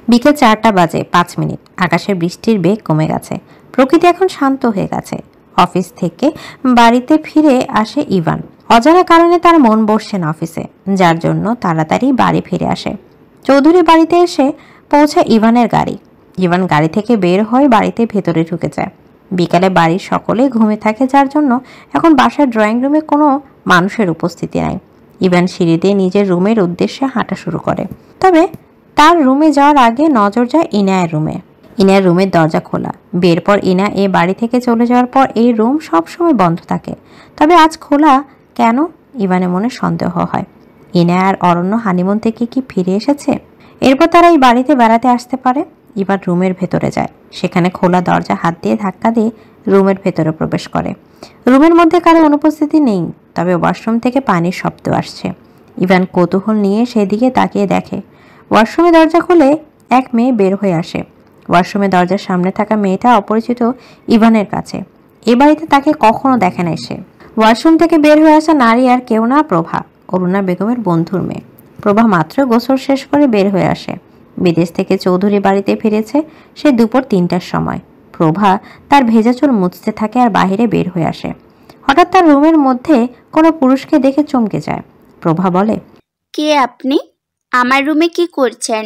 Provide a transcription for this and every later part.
বিকেল 4টা বাজে 5 মিনিট। আকাশের বৃষ্টির বেগ কমে গেছে, প্রকৃতি এখন শান্ত হয়ে গেছে। অফিস থেকে বাড়িতে ফিরে আসে ইভান। অজানা কারণে তার মন বসছে না অফিসে, যার জন্য তাড়াতাড়ি বাড়ি ফিরে আসে। চৌধুরী বাড়িতে এসে পৌঁছায় ইভানের গাড়ি। ইভান গাড়ি থেকে বের হয়ে বাড়িতে ভেতরে ঢুকে যায়। বিকালে বাড়ির সকলে ঘুমে থাকে, যার জন্য এখন বাসার ড্রয়িং রুমে কোনো মানুষের উপস্থিতি নাই। ইভান সিঁড়ি দিয়ে নিজের রুমের উদ্দেশ্যে হাঁটা শুরু করে, তবে তার রুমে যাওয়ার আগে নজর যায় ইনায়ের রুমে। ইনায়ের রুমের দরজা খোলা। বের পর ইনা এই বাড়ি থেকে চলে যাওয়ার পর এই রুম সবসময় বন্ধ থাকে, তবে আজ খোলা কেন? ইভানের মনে সন্দেহ হয়। ইনা আর অরণ্য হানিমুন থেকে কি ফিরে এসেছে? এরপর তারা এই বাড়িতে বেড়াতে আসতে পারে। ইভান রুমের ভেতরে যায়, সেখানে খোলা দরজা হাত দিয়ে ধাক্কা দিয়ে রুমের ভেতরে প্রবেশ করে। রুমের মধ্যে কারো অনুপস্থিতি নেই, তবে ওয়াশরুম থেকে পানির শব্দ আসছে। ইভান কৌতূহল নিয়ে সেদিকে তাকিয়ে দেখে। ওয়াশরুমে দরজা খুলে এক মেয়ে বের হয়ে আসে। ওয়াশরুমে দরজার সামনে থাকা মেয়েটা অপরিচিত ইভানের কাছে। এ বাড়িতে তাকে কখনো দেখে নাই সে। ওয়াশরুম থেকে বের হয়ে আসা নারী আর কেউ না, প্রভা, অরুণা বেগমের বন্ধুর মেয়ে। প্রভা মাত্র গোসল শেষ করে বের হয়ে আসে। বিদেশ থেকে চৌধুরী বাড়িতে ফিরেছে সে দুপুর 3টার সময়। প্রভা তার ভেজা চুল মুছতে থাকে আর বাহিরে বের হয়ে আসে। হঠাৎ তার রুমের মধ্যে কোনো পুরুষকে দেখে চমকে যায়। প্রভা বলে, কে আপনি? আমার রুমে কি করছেন?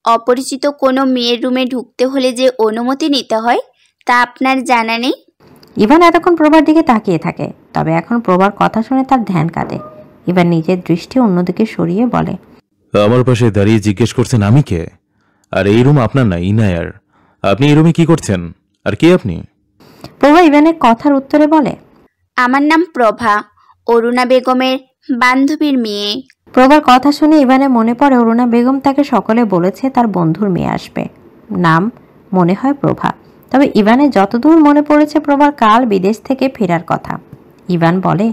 অপরিচিত কোনো মেয়ের রুমে ঢুকতে হলে যে অনুমতি নিতে হয় তা আপনার জানা নেই? ইভান এতক্ষণ প্রভার দিকে তাকিয়ে থাকে, তবে এখন প্রভার কথা শুনে তার ধ্যান কাটে। ইভান নিজের দৃষ্টি অন্যদিকে সরিয়ে বলে, আমার পাশে দাঁড়িয়ে জিজ্ঞেস করছেন আমি কে? আর এই রুম আপনার না, ইনায়ার। আপনি এই রুমে কি করছেন? আর কে আপনি? প্রভা ইভানের কথার উত্তরে বলে, আমার নাম প্রভা, অরুণা বেগমের বান্ধবীর মেয়ে। প্রভার কথা শুনে ইভানের মনে পড়ে অরুণা বেগম তাকে সকলে বলেছে তার বন্ধুর মেয়ে আসবে। নাম মনে হয় প্রভা, তবে ইভানের যতদূর মনে পড়েছে প্রভার কাল বিদেশ থেকে ফেরার কথা। ইভান বলে,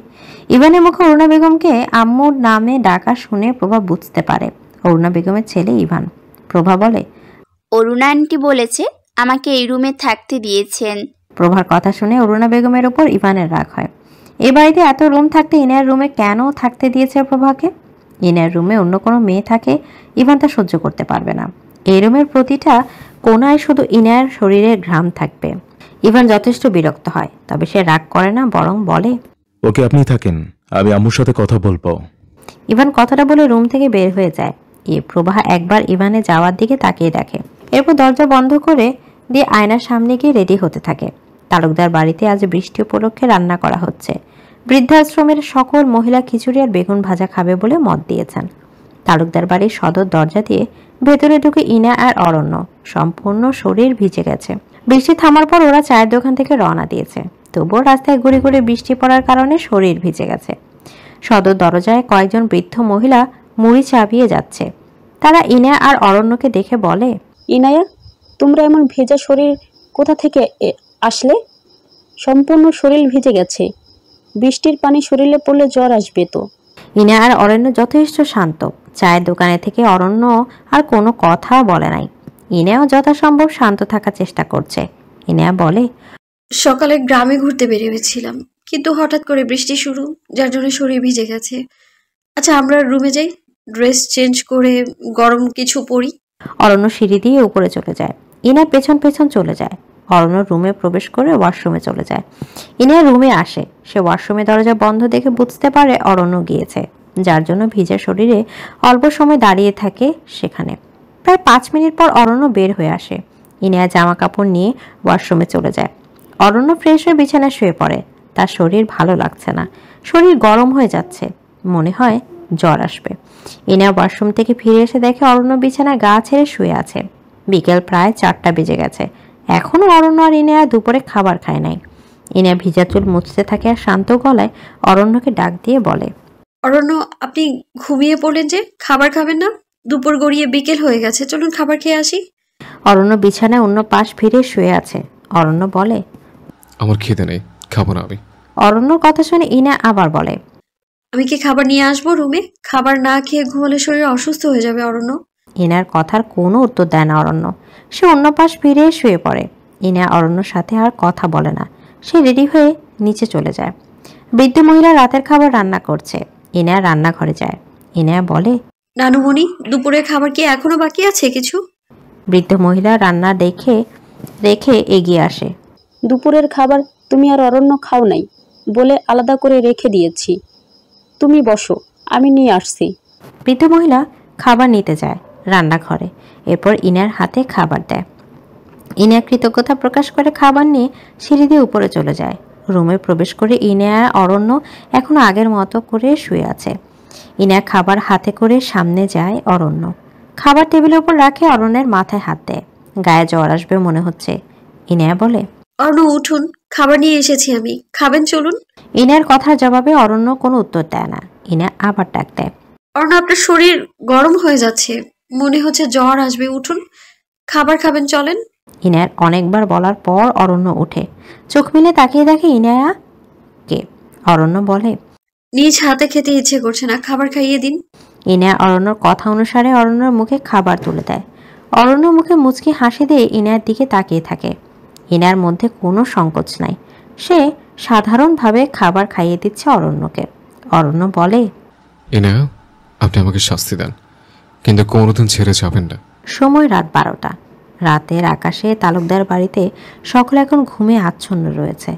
ইভানের মুখে অরুণা বেগমকে আম্মুর নামে ডাকা শুনে প্রভা বুঝতে পারে অরুণা বেগমের ছেলে ইভান। প্রভা বলে, অরুণা আন্টি বলেছে আমাকে এই রুমে থাকতে দিয়েছেন। প্রভার কথা শুনে অরুণা বেগমের ওপর ইভানের রাগ হয়। এই বাড়িতে এত রুম থাকতে ইনার রুমে কেন থাকতে দিয়েছে প্রভাকে? ইনার রুমে অন্য কোনো মেয়ে থাকে ইভান তা সহ্য করতে পারবে না। এই রুমের প্রতিটা কোনায় শুধু ইনার শরীরের ঘ্রাণ থাকবে। ইভান যথেষ্ট বিরক্ত হয়, তবে সে রাগ করে না, বরং বলে, ওকে আপনি থাকেন, আমি আম্মুর সাথে কথা বলবো। ইভান কথাটা বলে রুম থেকে বের হয়ে যায়। প্রভা একবার ইভানে যাওয়ার দিকে তাকিয়ে দেখে, এরপর দরজা বন্ধ করে দিয়ে আয়নার সামনে গিয়ে রেডি হতে থাকে। তালুকদার বাড়িতে আজ বৃষ্টি উপলক্ষে রান্না করা হচ্ছে। বৃদ্ধাশ্রমের সকল মহিলা খিচুড়ি আর বেগুন ভাজা খাবে বলে মত দিয়েছেন। তালুকদার বাড়ির সদর দরজা দিয়ে ভেতরে ঢুকে ইনা আর অরণ্য সম্পূর্ণ শরীর ভিজে গেছে। বৃষ্টি থামার পর ওরা চায়ের দোকান থেকে রওনা দিয়েছে, তবুও রাস্তায় ঘুরে ঘুরে বৃষ্টি পড়ার কারণে শরীর ভিজে গেছে। সদর দরজায় কয়েকজন বৃদ্ধ মহিলা মুড়ি চাপিয়ে যাচ্ছে। তারা ইনা আর অরণ্যকে দেখে বলে, ইনায়া, তোমরা এমন ভেজা শরীর কোথা থেকে আসলে? সম্পূর্ণ শরীর ভিজে গেছে, বৃষ্টির পানি শরীরে পড়লে জ্বর আসবে তো। ইনা আর অরণ্য যথেষ্ট শান্ত। চায়ের দোকানে থেকে অরণ্য আর কোনো কথা বলে নাই। ইনাও যথাসম্ভব শান্ত থাকার চেষ্টা করছে। ইনা বলে, সকালে গ্রামে ঘুরতে বেরিয়েছিলাম, কিন্তু হঠাৎ করে বৃষ্টি শুরু, যার জন্য শরীর ভিজে গেছে। আচ্ছা, আমরা রুমে যাই, ড্রেস চেঞ্জ করে গরম কিছু পরি। অরণ্য সিঁড়ি দিয়ে উপরে চলে যায়। ইনা পেছন পেছন চলে যায়। অরণ্য রুমে প্রবেশ করে ওয়াশরুমে চলে যায়। ইনা রুমে আসে। সে ওয়াশরুমে দরজা বন্ধ দেখে বুঝতে পারে অরণ্য গিয়েছে, যার জন্য ভিজা শরীরে অল্প সময় দাঁড়িয়ে থাকে সেখানে। প্রায় 5 মিনিট পর অরণ্য বের হয়ে আসে। ইনা জামা কাপড় নিয়ে ওয়াশরুমে চলে যায়। অরণ্য ফ্রেশ হয়ে বিছানায় শুয়ে পড়ে। তার শরীর ভালো লাগছে না, শরীর গরম হয়ে যাচ্ছে, মনে হয় জ্বর আসবে। ইনা ওয়াশরুম থেকে ফিরে এসে দেখে অরণ্য বিছানায় গা ছেড়ে শুয়ে আছে। বিকেল প্রায় 4টা বেজে গেছে, এখনো অরণ্য আর ইনা দুপুরে খাবার খায় নাই। ইনা ভিজা চুল মুছতে থাকে আর শান্ত গলায় অরণ্যকে ডাক দিয়ে বলে, অরণ্য, আপনি ঘুমিয়ে পড়লেন যে, খাবার খাবেন না? দুপুর গড়িয়ে বিকেল হয়ে গেছে, চলুন খাবার খেয়ে আসি। অরণ্য বিছানায় অন্য পাশ ফিরে শুয়ে আছে। অরণ্য বলে, আমার খেতে নেই, খাবো না আমি। অরণ্যর কথা শুনে ইনা আবার বলে, আমি কি খাবার নিয়ে আসবো রুমে? খাবার না খেয়ে ঘুমালে শরীর অসুস্থ হয়ে যাবে অরণ্য। ইনার কথার কোনো উত্তর দেয় না অরণ্য। সে অন্য পাশ ফিরে শুয়ে পড়ে। ইনা অরণ্যর সাথে আর কথা বলে না। সে রেডি হয়ে নিচে চলে যায়। বৃদ্ধ মহিলা রাতের খাবার রান্না করছে। ইনা রান্নাঘরে যায়। ইনা বলে, নানুমণি, দুপুরের খাবার কি এখনো বাকি আছে কিছু? বৃদ্ধ মহিলা রান্না রেখে এগিয়ে আসে। দুপুরের খাবার তুমি আর অরণ্য খাও নাই বলে আলাদা করে রেখে দিয়েছি। তুমি বসো, আমি নিয়ে আসছি। বৃদ্ধ মহিলা খাবার নিতে যায় রান্নাঘরে, এরপর ইনার হাতে খাবার দেয়। ইনা কৃতজ্ঞতা প্রকাশ করে খাবার নিয়ে সিঁড়ি দিয়ে উপরে চলে যায়। রুমে প্রবেশ করে ইনা অরণ্য এখনো আগের মতো করে শুয়ে আছে। ইনার খাবার হাতে করে সামনে যায় অরণ্য। খাবার টেবিলের উপর রাখে, অরণ্যের মাথায় হাত দেয়। গায়ে জ্বর আসবে মনে হচ্ছে। ইনা বলে, অর্ণ উঠুন, খাবার নিয়ে এসেছি আমি, খাবেন চলুন। ইনার কথার জবাবে অরণ্য কোনো উত্তর দেয় না। ইনা আবার ডাক দেয়, অর্ণ আপনার শরীর গরম হয়ে যাচ্ছে, মনে হচ্ছে জ্বর আসবে, উঠুন, খাবার খাবেন চলেন। ইনার অনেকবার বলার পর অরণ্য উঠে, চোখ মিলে তাকিয়ে দেখে ইনায়া কে। অরণ্য বলে, নিজ হাতে খেতে ইচ্ছে করছে না, খাবার খাইয়ে দিন। ইনায়া অরণ্যর কথা অনুসারে অরণ্যর মুখে খাবার তুলে দেয়। অরণ্য মুখে মুচকি হাসি দিয়ে ইনায়ার দিকে তাকিয়ে থাকে। ইনার মধ্যে কোনো সংকোচ নাই, সে সাধারণভাবে খাবার খাইয়ে দিচ্ছে অরণ্যকে। অরণ্য বলে, ইনায়া, আপনি আমাকে শাস্তি দেন, কিন্তু কোনোদিন ছেড়ে যাবেন না। সময় রাত 12টা। রাতের আকাশে তালুকদার বাড়িতে সকলে এখন ঘুমে আচ্ছন্ন রয়েছে।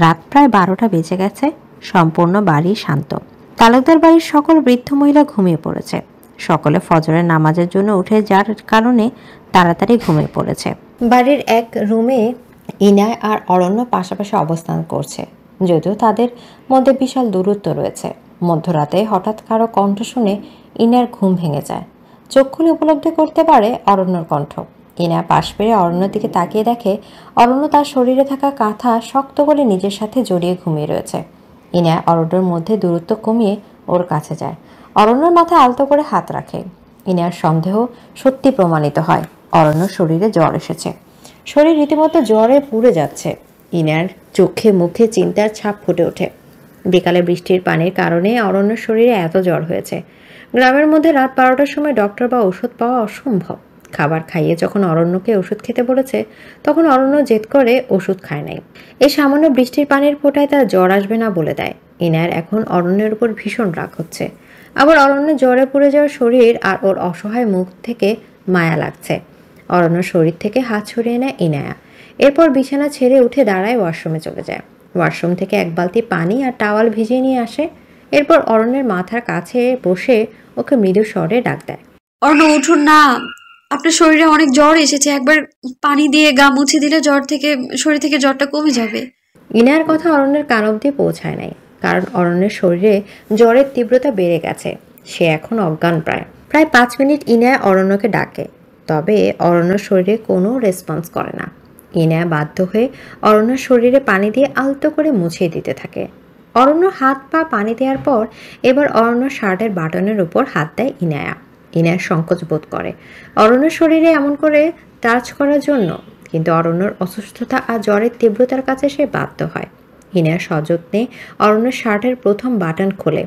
রাত প্রায় 12টা বেজে গেছে। সম্পূর্ণ বাড়ি শান্ত। তালুকদার বাড়ির সকল বৃদ্ধ মহিলা ঘুমিয়ে পড়েছে। সকলে ফজরের নামাজের জন্য উঠে যার কারণে তাড়াতাড়ি ঘুমিয়ে পড়েছে। বাড়ির এক রুমে ইনায় আর অরণ্য পাশাপাশি অবস্থান করছে, যদিও তাদের মধ্যে বিশাল দূরত্ব রয়েছে। মধ্যরাতে হঠাৎ কারো কণ্ঠ শুনে ইনার ঘুম ভেঙে যায়। চোখ খুলে উপলব্ধি করতে পারে অরণ্যর কণ্ঠ। ইনা পাশ পেরে অরণ্যর দিকে তাকিয়ে দেখে অরণ্য তার শরীরে থাকা কাঁথা শক্ত করে নিজের সাথে জড়িয়ে ঘুমিয়ে রয়েছে। ইনা অরণ্যর মধ্যে দূরত্ব কমিয়ে ওর কাছে যায়, অরণ্যর মাথায় আলতো করে হাত রাখে। ইনার সন্দেহ সত্যি প্রমাণিত হয়, অরণ্যর শরীরে জ্বর এসেছে। শরীর রীতিমতো জ্বরে পুড়ে যাচ্ছে। ইনার চোখে মুখে চিন্তার ছাপ ফুটে ওঠে। বিকালে বৃষ্টির পানির কারণে অরণ্যর শরীরে এত জ্বর হয়েছে। গ্রামের মধ্যে রাত 12টার সময় ডক্টর বা ওষুধ পাওয়া অসম্ভব। খাবার খাইয়ে যখন অরণ্যকে ওষুধ খেতে বলেছে, তখন অরণ্য জেদ করে ওষুধ খায় নাই। এই সামান্য বৃষ্টির পানির ফোঁটায় তার জ্বর আসবে না বলে দেয়। ইনার এখন অরণ্যের উপর ভীষণ রাগ হচ্ছে। আবার অরণ্য জ্বরে পুড়ে যাওয়ার শরীর আর ওর অসহায় মুখ থেকে মায়া লাগছে। অরণ্য শরীর থেকে হাত ছড়িয়ে নেয় ইনায়া। এরপর বিছানা ছেড়ে উঠে দাঁড়ায়, ওয়াশরুমে চলে যায়। ওয়াশরুম থেকে এক বালতি পানি আর টাওয়াল ভিজিয়ে নিয়ে আসে। এরপর অরণ্যের মাথার কাছে বসে ওকে মৃদু স্বরে ডাক দেয়, অর্ণ উঠুন না, আপনার শরীরে অনেক জ্বর এসেছে, একবার পানি দিয়ে গা মুছে দিলে শরীর থেকে জ্বরটা কমে যাবে। ইনার কথা অরণ্যের কান অবধি পৌঁছায় নাই, কারণ অরণ্যের শরীরে জ্বরের তীব্রতা বেড়ে গেছে। সে এখন অজ্ঞান প্রায় 5 মিনিট ইনায়া অরণ্যকে ডাকে, তবে অরণ্যর শরীরে কোনো রেসপন্স করে না। ইনায়া বাধ্য হয়ে অরণ্যর শরীরে পানি দিয়ে আলতো করে মুছিয়ে দিতে থাকে। অরণ্য হাত পা পানি দেওয়ার পর এবার অরণ্যর শার্টের বাটনের উপর হাত দেয় ইনায়া। ইনায়া সংকোচ বোধ করে অরণ্যর শরীরে এমন করে টাচ করার জন্য, কিন্তু অরণ্যর অসুস্থতা আর জ্বরের তীব্রতার কাছে সে বাধ্য হয়। ইনায়া সযত্নে অরণ্যর শার্টের প্রথম বাটন খোলে।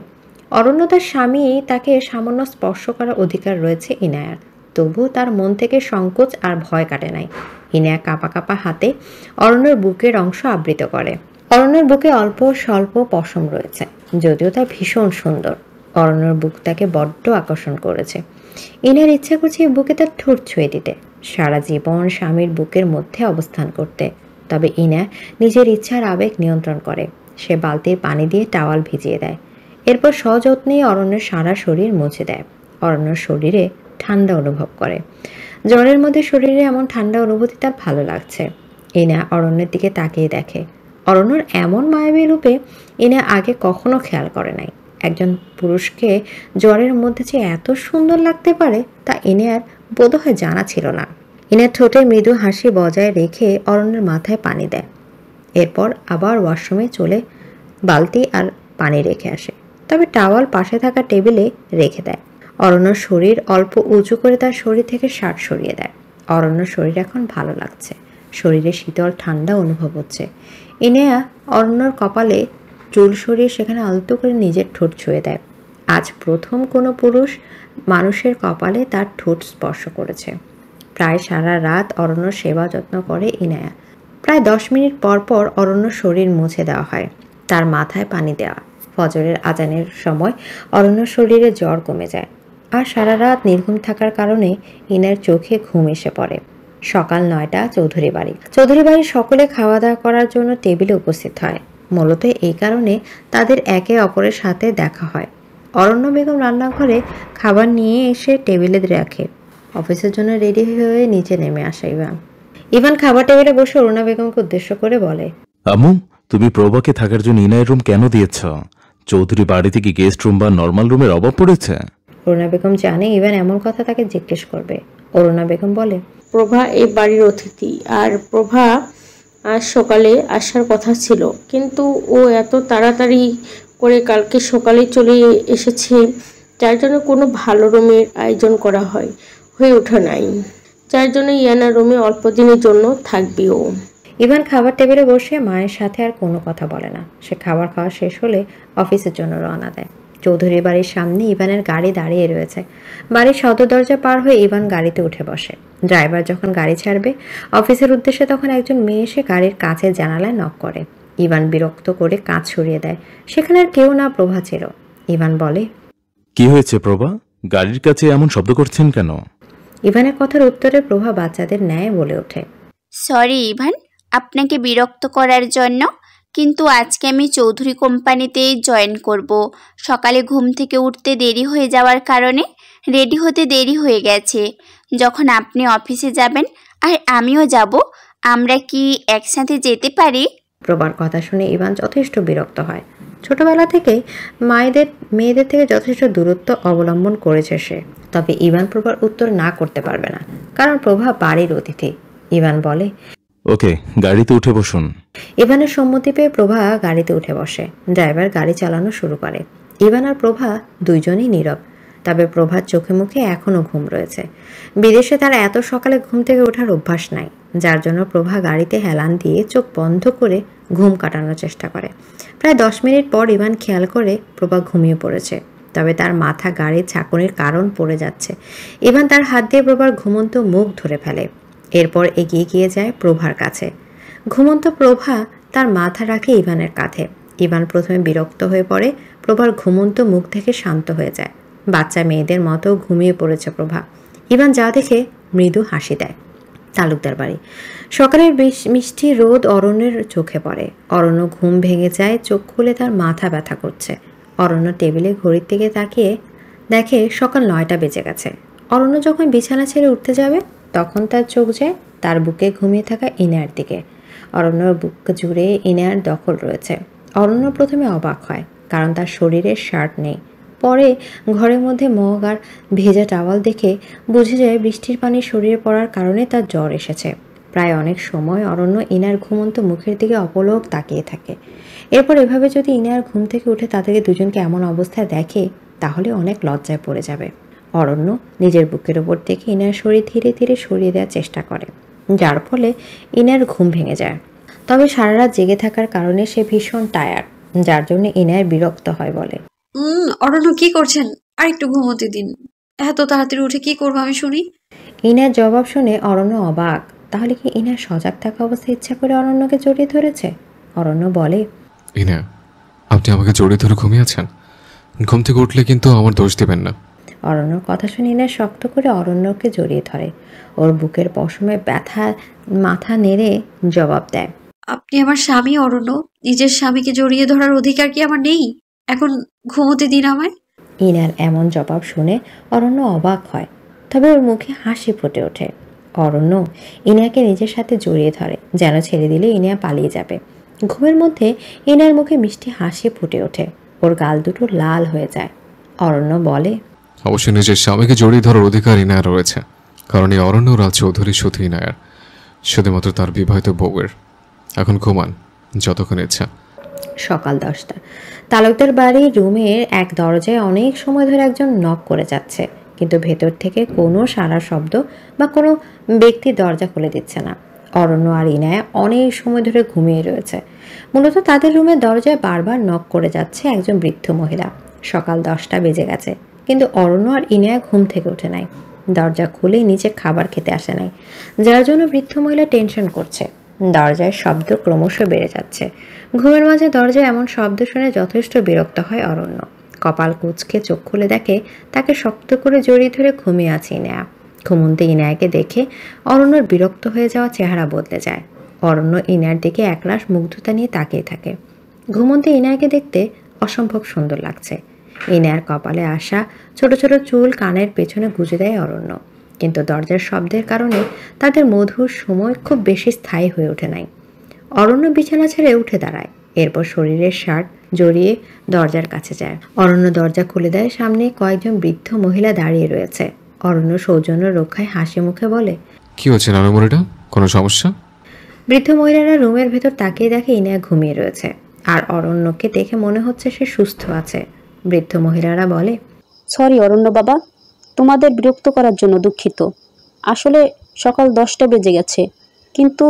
অরণ্য তার স্বামী, তাকে সামান্য স্পর্শ করার অধিকার রয়েছে ইনায়ার, তবুও তার মন থেকে সংকোচ আর ভয় কাটে নাই। ইনায়া কাঁপা কাঁপা হাতে অরণ্যর বুকের অংশ আবৃত করে। অরণ্যর বুকে অল্প স্বল্প পশম রয়েছে, যদিও তা ভীষণ সুন্দর। অরণ্যর বুক তাকে বড্ড আকর্ষণ করেছে। ইনার ইচ্ছা করছে বুকে তার ঠোঁট ছুঁয়ে দিতে, সারা জীবন স্বামীর বুকের মধ্যে অবস্থান করতে। তবে ইনা নিজের ইচ্ছার আবেগ নিয়ন্ত্রণ করে। সে বালতির পানি দিয়ে টাওয়াল ভিজিয়ে দেয়। এরপর সযত্নে অরণ্যের সারা শরীর মুছে দেয়। অরণ্যর শরীরে ঠান্ডা অনুভব করে। জ্বরের মধ্যে শরীরে এমন ঠান্ডা অনুভূতি তার ভালো লাগছে। ইনা অরণ্যের দিকে তাকিয়ে দেখে। অরণ্যর এমন মায়াবী রূপে ইনা আগে কখনো খেয়াল করে নাই। একজন পুরুষকে জ্বরের মধ্যে যে এত সুন্দর লাগতে পারে তা ইনার বোধহয় জানা ছিল না। ইনার ঠোঁটে মৃদু হাসি বজায় রেখে অরণ্যের মাথায় পানি দেয়। এরপর আবার ওয়াশরুমে চলে বালতি আর পানি রেখে আসে, তবে টাওয়াল পাশে থাকা টেবিলে রেখে দেয়। অরণ্যর শরীর অল্প উঁচু করে তার শরীর থেকে শার্ট সরিয়ে দেয়। অরণ্যর শরীর এখন ভালো লাগছে, শরীরে শীতল ঠান্ডা অনুভব হচ্ছে। ইনেয়া অরণ্যর কপালে চুল সরিয়ে সেখানে আলতো করে নিজের ঠোঁট ছুঁয়ে দেয়। আজ প্রথম কোনো পুরুষ মানুষের কপালে তার ঠোঁট স্পর্শ করেছে। প্রায় সারা রাত অরণ্যর সেবা যত্ন করে ইনায়া। প্রায় 10 মিনিট পর পর অরণ্যর শরীর মুছে দেওয়া হয়, তার মাথায় পানি দেওয়া। ফজরের আজানের সময় অরণ্যর শরীরে জ্বর কমে যায়। আর সারা রাত নির্ঘুম থাকার কারণে ইনার চোখে ঘুম এসে পড়ে। সকাল 9টা চৌধুরী বাড়ির সকলে খাওয়া দাওয়া করার জন্য টেবিলে উপস্থিত হয়। মূলত এই কারণে তাদের একে অপরের সাথে দেখা হয়। অরণ্য বেগম রান্নাঘরে খাবার নিয়ে এসে টেবিলে রাখে। অফিসের জন্য রেডি হয়ে নিচে নেমে আসে ইভান খাবার টেবিলে বসে অরুণা বেগমকে উদ্দেশ্য করে বলে, আম্মু, তুমি প্রভাকে থাকার জন্য ইনায়ের রুম কেন দিয়েছ? চৌধুরী বাড়িতে কি গেস্ট রুম বা নর্মাল রুমের অভাব পড়েছে? অরুণা বেগম জানে ইভান এমন কথা তাকে জিজ্ঞেস করবে। অরুণা বেগম বলে, প্রভা এই বাড়ির অতিথি, আর প্রভা আজ সকালে আসার কথা ছিল, কিন্তু ও এত তাড়াতাড়ি করে কালকে সকালে চলে এসেছে, যার জন্য কোনো ভালো রুমের আয়োজন করা হয়ে ওঠা নাই, যার জন্য ইয়ানা রুমে অল্প দিনের জন্য থাকবে ও। ইভান খাবার টেবিলে বসে মায়ের সাথে আর কোনো কথা বলে না। সে খাবার খাওয়া শেষ হলে অফিসের জন্য রওনা দেয়। চৌধুরী বাড়ির সামনে ইভানের গাড়ি দাঁড়িয়ে রয়েছে। বাড়ির সদর দরজা পার হয়ে ইভান গাড়িতে উঠে বসে। ড্রাইভার যখন গাড়ি ছাড়বে অফিসের উদ্দেশ্যে, তখন একজন মেয়ে এসে গাড়ির কাঁচের জানালায় নক করে। ইভান বিরক্ত করে কাঁচ সরিয়ে দেয়। সেখানে আর কেউ না, প্রভা ছিল। ইভান বলে, কি হয়েছে প্রভা? গাড়ির কাছে এমন শব্দ করছেন কেন? ইভানের কথার উত্তরে প্রভা বাচ্চাদের ন্যায় বলে ওঠে, সরি ইভান, আপনাকে বিরক্ত করার জন্য, কিন্তু আজকে আমি চৌধুরী কোম্পানিতেই জয়েন করব। সকালে ঘুম থেকে উঠতে দেরি হয়ে যাওয়ার কারণে রেডি হতে দেরি হয়ে গেছে। যখন আপনি অফিসে যাবেন আর আমিও যাব, আমরা কি একসাথে যেতে পারি? প্রভার কথা শুনে ইভান যথেষ্ট বিরক্ত হয়। ছোটবেলা থেকেই মেয়েদের থেকে যথেষ্ট দূরত্ব অবলম্বন করেছে সে। তবে ইভান প্রভার উত্তর না করতে পারবে না, কারণ প্রভা বাড়ির অতিথি। ইভান বলে, ওকে, গাড়িতে উঠে বসুন। ইভানের সম্মতি পেয়ে প্রভা গাড়িতে উঠে বসে। ড্রাইভার গাড়ি চালানো শুরু করে। ইভান আর প্রভা দুইজনই নীরব। তবে প্রভার চোখে মুখে এখনও ঘুম রয়েছে। বিদেশে তার এত সকালে ঘুম থেকে ওঠার অভ্যাস নাই, যার জন্য প্রভা গাড়িতে হেলান দিয়ে চোখ বন্ধ করে ঘুম কাটানোর চেষ্টা করে। প্রায় 10 মিনিট পর ইভান খেয়াল করে প্রভা ঘুমিয়ে পড়েছে। তবে তার মাথা গাড়ির ঝাঁকুনির কারণ পড়ে যাচ্ছে। ইভান তার হাত দিয়ে প্রভার ঘুমন্ত মুখ ধরে ফেলে। এরপর এগিয়ে গিয়ে যায় প্রভার কাছে। ঘুমন্ত প্রভা তার মাথা রাখে ইভানের কাঁধে। ইভান প্রথমে বিরক্ত হয়ে পড়ে। প্রভার ঘুমন্ত মুখ থেকে শান্ত হয়ে যায়। বাচ্চা মেয়েদের মতো ঘুমিয়ে পড়েছে প্রভা। ইভান যা দেখে মৃদু হাসি দেয়। তালুকদার বাড়ি। সকালের মিষ্টি রোদ অরণ্যের চোখে পড়ে। অরণ্য ঘুম ভেঙে যায়। চোখ খুলে তার মাথা ব্যথা করছে। অরণ্য টেবিলে ঘড়ির দিকে তাকিয়ে দেখে সকাল 9টা বেজে গেছে। অরণ্য যখন বিছানা ছেড়ে উঠতে যাবে তখন তার চোখ যায় তার বুকে ঘুমিয়ে থাকা ইনার দিকে। অরণ্যর বুক জুড়ে ইনার দখল রয়েছে। অরণ্য প্রথমে অবাক হয়, কারণ তার শরীরে শার্ট নেই। পরে ঘরের মধ্যে মগ আর ভেজা টাওয়াল দেখে বুঝে যায় বৃষ্টির পানি শরীরে পড়ার কারণে তার জ্বর এসেছে। প্রায় অনেক সময় অরণ্য ইনার ঘুমন্ত মুখের দিকে অপলক তাকিয়ে থাকে। এরপর এভাবে যদি ইনার ঘুম থেকে উঠে তাদেরকে দুজনকে এমন অবস্থায় দেখে, তাহলে অনেক লজ্জায় পড়ে যাবে। অরণ্য নিজের বুকের ওপর থেকে ইনার শরীর ধীরে ধীরে সরিয়ে দেওয়ার চেষ্টা করে, যার ফলে ইনার ঘুম ভেঙে যায়। তবে সারা রাত জেগে থাকার কারণে সে ভীষণ টায়ার্ড, যার জন্য ইনার বিরক্ত হয়, বলে, অরণ্য কি করছেন? আর একটু ঘুমোতে দিন। এত তাড়াতাড়ি উঠে কি করবো আমি শুনি? ইনার জবাব শুনে অরণ্য অবাক। তাহলে কি ইনার সজাগ থাকা অবস্থায় ইচ্ছা করে অরণ্যকে জড়িয়ে ধরেছে? অরণ্য বলে, ইনা, আপনি আমাকে জড়িয়ে ধরে ঘুমিয়ে আছেন। ঘুম থেকে উঠলে কিন্তু আমার দোষ দেবেন না। অরণ্যর কথা শুনে ইনা শক্ত করে অরণ্যকে জড়িয়ে ধরে। ওর বুকের পশমে ব্যথা মাথা নেড়ে জবাব দেয়, আপনি আমার স্বামী অরণ্য, নিজের স্বামীকে জড়িয়ে ধরার অধিকার কি আমার নেই? এখন ঘুমোতে দিন আমায়। ইনার এমন জবাব শুনে অরণ্য অবাক হয়, তবে ওর মুখে হাসি ফুটে ওঠে। অরণ্য ইনাকে নিজের সাথে জড়িয়ে ধরে, যেন ছেড়ে দিলে ইনা পালিয়ে যাবে। ঘুমের মধ্যে ইনার মুখে মিষ্টি হাসি ফুটে ওঠে। ওর গাল দুটো লাল হয়ে যায়। অরণ্য বলে, অবশ্যই নিজের স্বামীকে জড়িয়ে ধরার অধিকার ইনায়ার রয়েছে, কারণ এই অরণ্য রাজ চৌধুরী শুধু ইনায়ার, শুধুমাত্র তার বিবাহিত বউয়ের। এখন ঘুমান যতক্ষণ ইচ্ছা। সকাল 10টা। তালুকদার বাড়ির রুমের এক দরজায় অনেক সময় ধরে একজন নক করে যাচ্ছে, কিন্তু ভেতর থেকে কোনো সাড়া শব্দ বা কোনো ব্যক্তি দরজা খুলে দিচ্ছে না। অরণ্য আর ইনায়া অনেক সময় ধরে ঘুমিয়ে রয়েছে। মূলত তাদের রুমের দরজায় বারবার নক করে যাচ্ছে একজন বৃদ্ধ মহিলা। সকাল 10টা বেজে গেছে, কিন্তু অরণ্য আর ইনায়া ঘুম থেকে ওঠে নাই। দরজা খুলে নিচে খাবার খেতে আসে নাই, যার জন্য বৃদ্ধ মহিলা টেনশন করছে। দরজায় শব্দ ক্রমশ বেড়ে যাচ্ছে। ঘুমের মাঝে দরজায় এমন শব্দ শুনে যথেষ্ট বিরক্ত হয় অরণ্য। কপাল কুঁচকে চোখ খুলে দেখে তাকে শক্ত করে জড়িয়ে ধরে ঘুমিয়ে আছে ইনায়া। ঘুমন্তে ইনায়াকে দেখে অরণ্যর বিরক্ত হয়ে যাওয়া চেহারা বদলে যায়। অরণ্য ইনায়ার দিকে একরাশ মুগ্ধতা নিয়ে তাকিয়ে থাকে। ঘুমন্তে ইনায়াকে দেখতে অসম্ভব সুন্দর লাগছে। ইনায়ার কপালে আসা ছোট ছোট চুল কানের পেছনে গুজে দেয় অরণ্য, কিন্তু দরজার শব্দের কারণে তাদের মধুর সময় খুব বেশি স্থায়ী হয়ে ওঠে নাই। অরণ্য বিছানা ছেড়ে উঠে দাঁড়ায়, এরপর শরীরের শার্ট জড়িয়ে দরজার কাছে যায়। অরণ্য দরজা খুলে দেয়। সামনে কয়েকজন বৃদ্ধ মহিলা দাঁড়িয়ে রয়েছে। অরণ্য সৌজন্য রক্ষায় হাসি মুখে বলে, কি হচ্ছে নানুমুড়িটা, কোনো সমস্যা? বৃদ্ধ মহিলারা রুমের ভেতর তাকিয়ে দেখে ইনায়া ঘুমিয়ে রয়েছে, আর অরণ্যকে দেখে মনে হচ্ছে সে সুস্থ আছে। বৃদ্ধ মহিলারা বলে, সরি অরণ্য বাবা, তোমাদের বিরক্ত করার জন্য দুঃখিত। আসলে সকাল 10টা বেজে গেছে, কিন্তু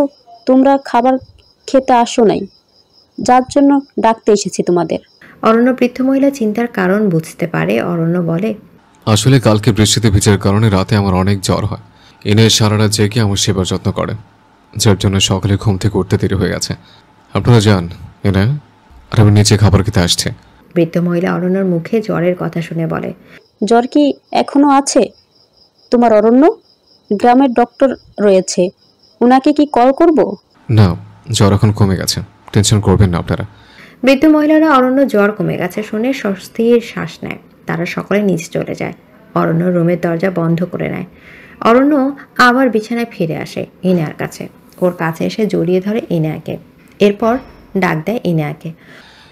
তোমরা খাবার খেতে আসো নাই, যার জন্য ডাকতে এসেছি তোমাদের। অরণ্য বৃদ্ধ মহিলা চিন্তার কারণ বুঝতে পারে। অরণ্য বলে, আসলে কালকে বৃষ্টিতে ভিজার কারণে রাতে আমার অনেক জ্বর হয়। এনে সারা রাত জেগে আমার সেবার যত্ন করে, যার জন্য সকালে ঘুম থেকে উঠতে দেরি হয়ে গেছে। আপনারা যান এনে, আর আমি নিচে খাবার খেতে আসছে। বৃদ্ধ মহিলা অরণ্যর মুখে জ্বরের কথা শুনে বলে, জ্বর কি এখনো আছে তোমার অরণ্য? গ্রামের ডক্টর রয়েছে, ওনাকে কি কল করব? না, জ্বর এখন কমে গেছে, টেনশন করবেন না আপনারা। বৃদ্ধ মহিলারা অরণ্য জ্বর কমে গেছে শুনে স্বস্তির শ্বাস নেয়। তারা সকলে নিচে চলে যায়। অরণ্য রুমের দরজা বন্ধ করে নেয়। অরণ্য আবার বিছানায় ফিরে আসে ইনায়ার কাছে। ওর কাছে এসে জড়িয়ে ধরে ইনায়াকে, এরপর ডাক দেয় ইনায়াকে,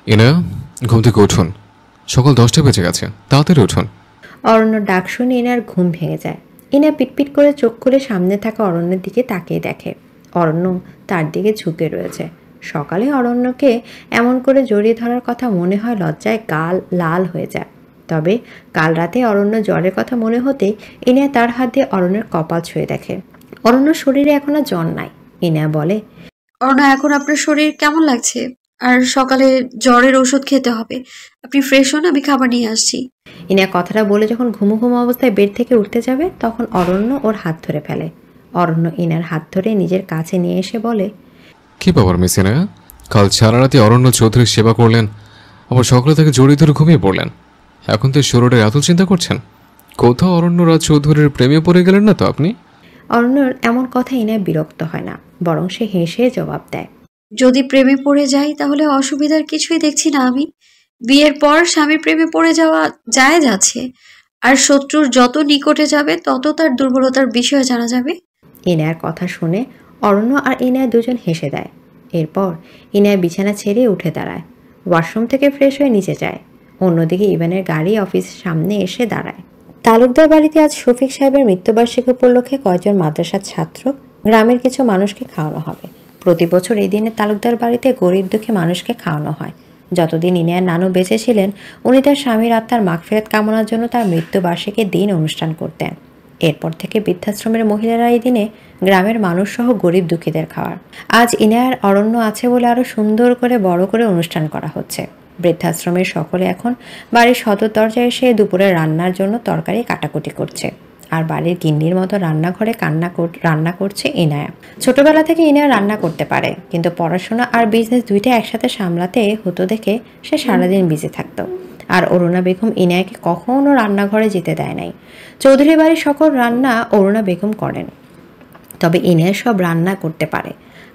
ইনায়া ঘুম থেকে উঠুন, সকাল 10টা বেজে গেছে, তাড়াতাড়ি উঠুন। অরণ্য ডাক শুনে ইনার ঘুম ভেঙে যায়। ইনা পিটপিট করে চোখ খুলে সামনে থাকা অরণ্যের দিকে তাকিয়ে দেখে অরণ্য তার দিকে ঝুঁকে রয়েছে। সকালে অরণ্যকে এমন করে জড়িয়ে ধরার কথা মনে হয় লজ্জায় গাল লাল হয়ে যায়। তবে কাল রাতে অরণ্য জ্বরের কথা মনে হতেই ইনা তার হাত দিয়ে অরণ্যের কপাল ছুঁয়ে দেখে। অরণ্যর শরীরে এখন আর জ্বর নাই। ইনা বলে, অরণ্য, এখন আপনার শরীর কেমন লাগছে? আর সকালে জ্বরের ওষুধ খেতে হবে। আপনি ফ্রেশ হন, আমি খাবার নিয়ে আসছি। ইনা কথাটা বলে যখন ঘুমো ঘুমো অবস্থায় বেড থেকে উঠতে যাবে, তখন অরণ্য ওর হাত ধরে ফেলে। অরণ্য ইনার হাত ধরে নিজের কাছে নিয়ে এসে বলে, কি ব্যাপার মিস ইনায়া, কাল সারা রাতে অরণ্য চৌধুরীর সেবা করলেন, আবার সকালে তাকে জড়িয়ে ধরে ঘুমিয়ে পড়লেন। এখন তো শরীরের এত চিন্তা করছেন, কোথাও অরণ্য রাজ চৌধুরীর প্রেমে পড়ে গেলেন না তো আপনি? অরণ্যর এমন কথা ইনায় বিরক্ত হয় না, বরং সে হেসে জবাব দেয়, যদি প্রেমে পড়ে যাই তাহলে অসুবিধার কিছুই দেখছি না আমি। বিয়ের পর স্বামীর প্রেমে পড়ে যাওয়া জায়েজ আছে, আর শত্রুর যত নিকটে যাবে তত তার দুর্বলতার বিষয় জানা যাবে। ইনার কথা শুনে অরণ্য আর ইনায় দুজন হেসে দেয়। এরপর ইনায় বিছানা ছেড়ে উঠে দাঁড়ায়, ওয়াশরুম থেকে ফ্রেশ হয়ে নিচে যায়। অন্যদিকে ইভানের গাড়ি অফিসের সামনে এসে দাঁড়ায়। তালুকদার বাড়িতে আজ শফিক সাহেবের মৃত্যুবার্ষিকী উপলক্ষে কয়েকজন মাদ্রাসার ছাত্র, গ্রামের কিছু মানুষকে খাওয়ানো হবে। প্রতি বছর এই দিনে তালুকদার বাড়িতে গরিব দুঃখী মানুষকে খাওয়ানো হয়। যতদিন ইনায়ার নানু বেঁচে ছিলেন, উনি তার স্বামীর আত্মার মাগফিরাত কামনার জন্য তার মৃত্যুবার্ষিকীর দিন অনুষ্ঠান করতেন। এরপর থেকে বৃদ্ধাশ্রমের মহিলারা এই দিনে গ্রামের মানুষ সহ গরিব দুঃখীদের খাওয়ার। আজ ইনায়ার অরণ্য আছে বলে আরও সুন্দর করে বড় করে অনুষ্ঠান করা হচ্ছে। বৃদ্ধাশ্রমের সকলে এখন বাড়ির সদর দরজায় এসে দুপুরে রান্নার জন্য তরকারি কাটাকুটি করছে, আর বাড়ির গিন্নির মতো রান্নাঘরে রান্না করছে ইনায়া। ছোটবেলা থেকে ইনায়া রান্না করতে পারে, কিন্তু পড়াশোনা আর বিজনেস দুইটা একসাথে সামলাতে হতো দেখে সে সারাদিন বিজি থাকতো। আর অরুণা বেগম ইনায়াকে কখনো রান্নাঘরে যেতে দেয় নাই। চৌধুরী বাড়ির সকল রান্না অরুণা বেগম করেন, তবে ইনায়া সব রান্না করতে পারে,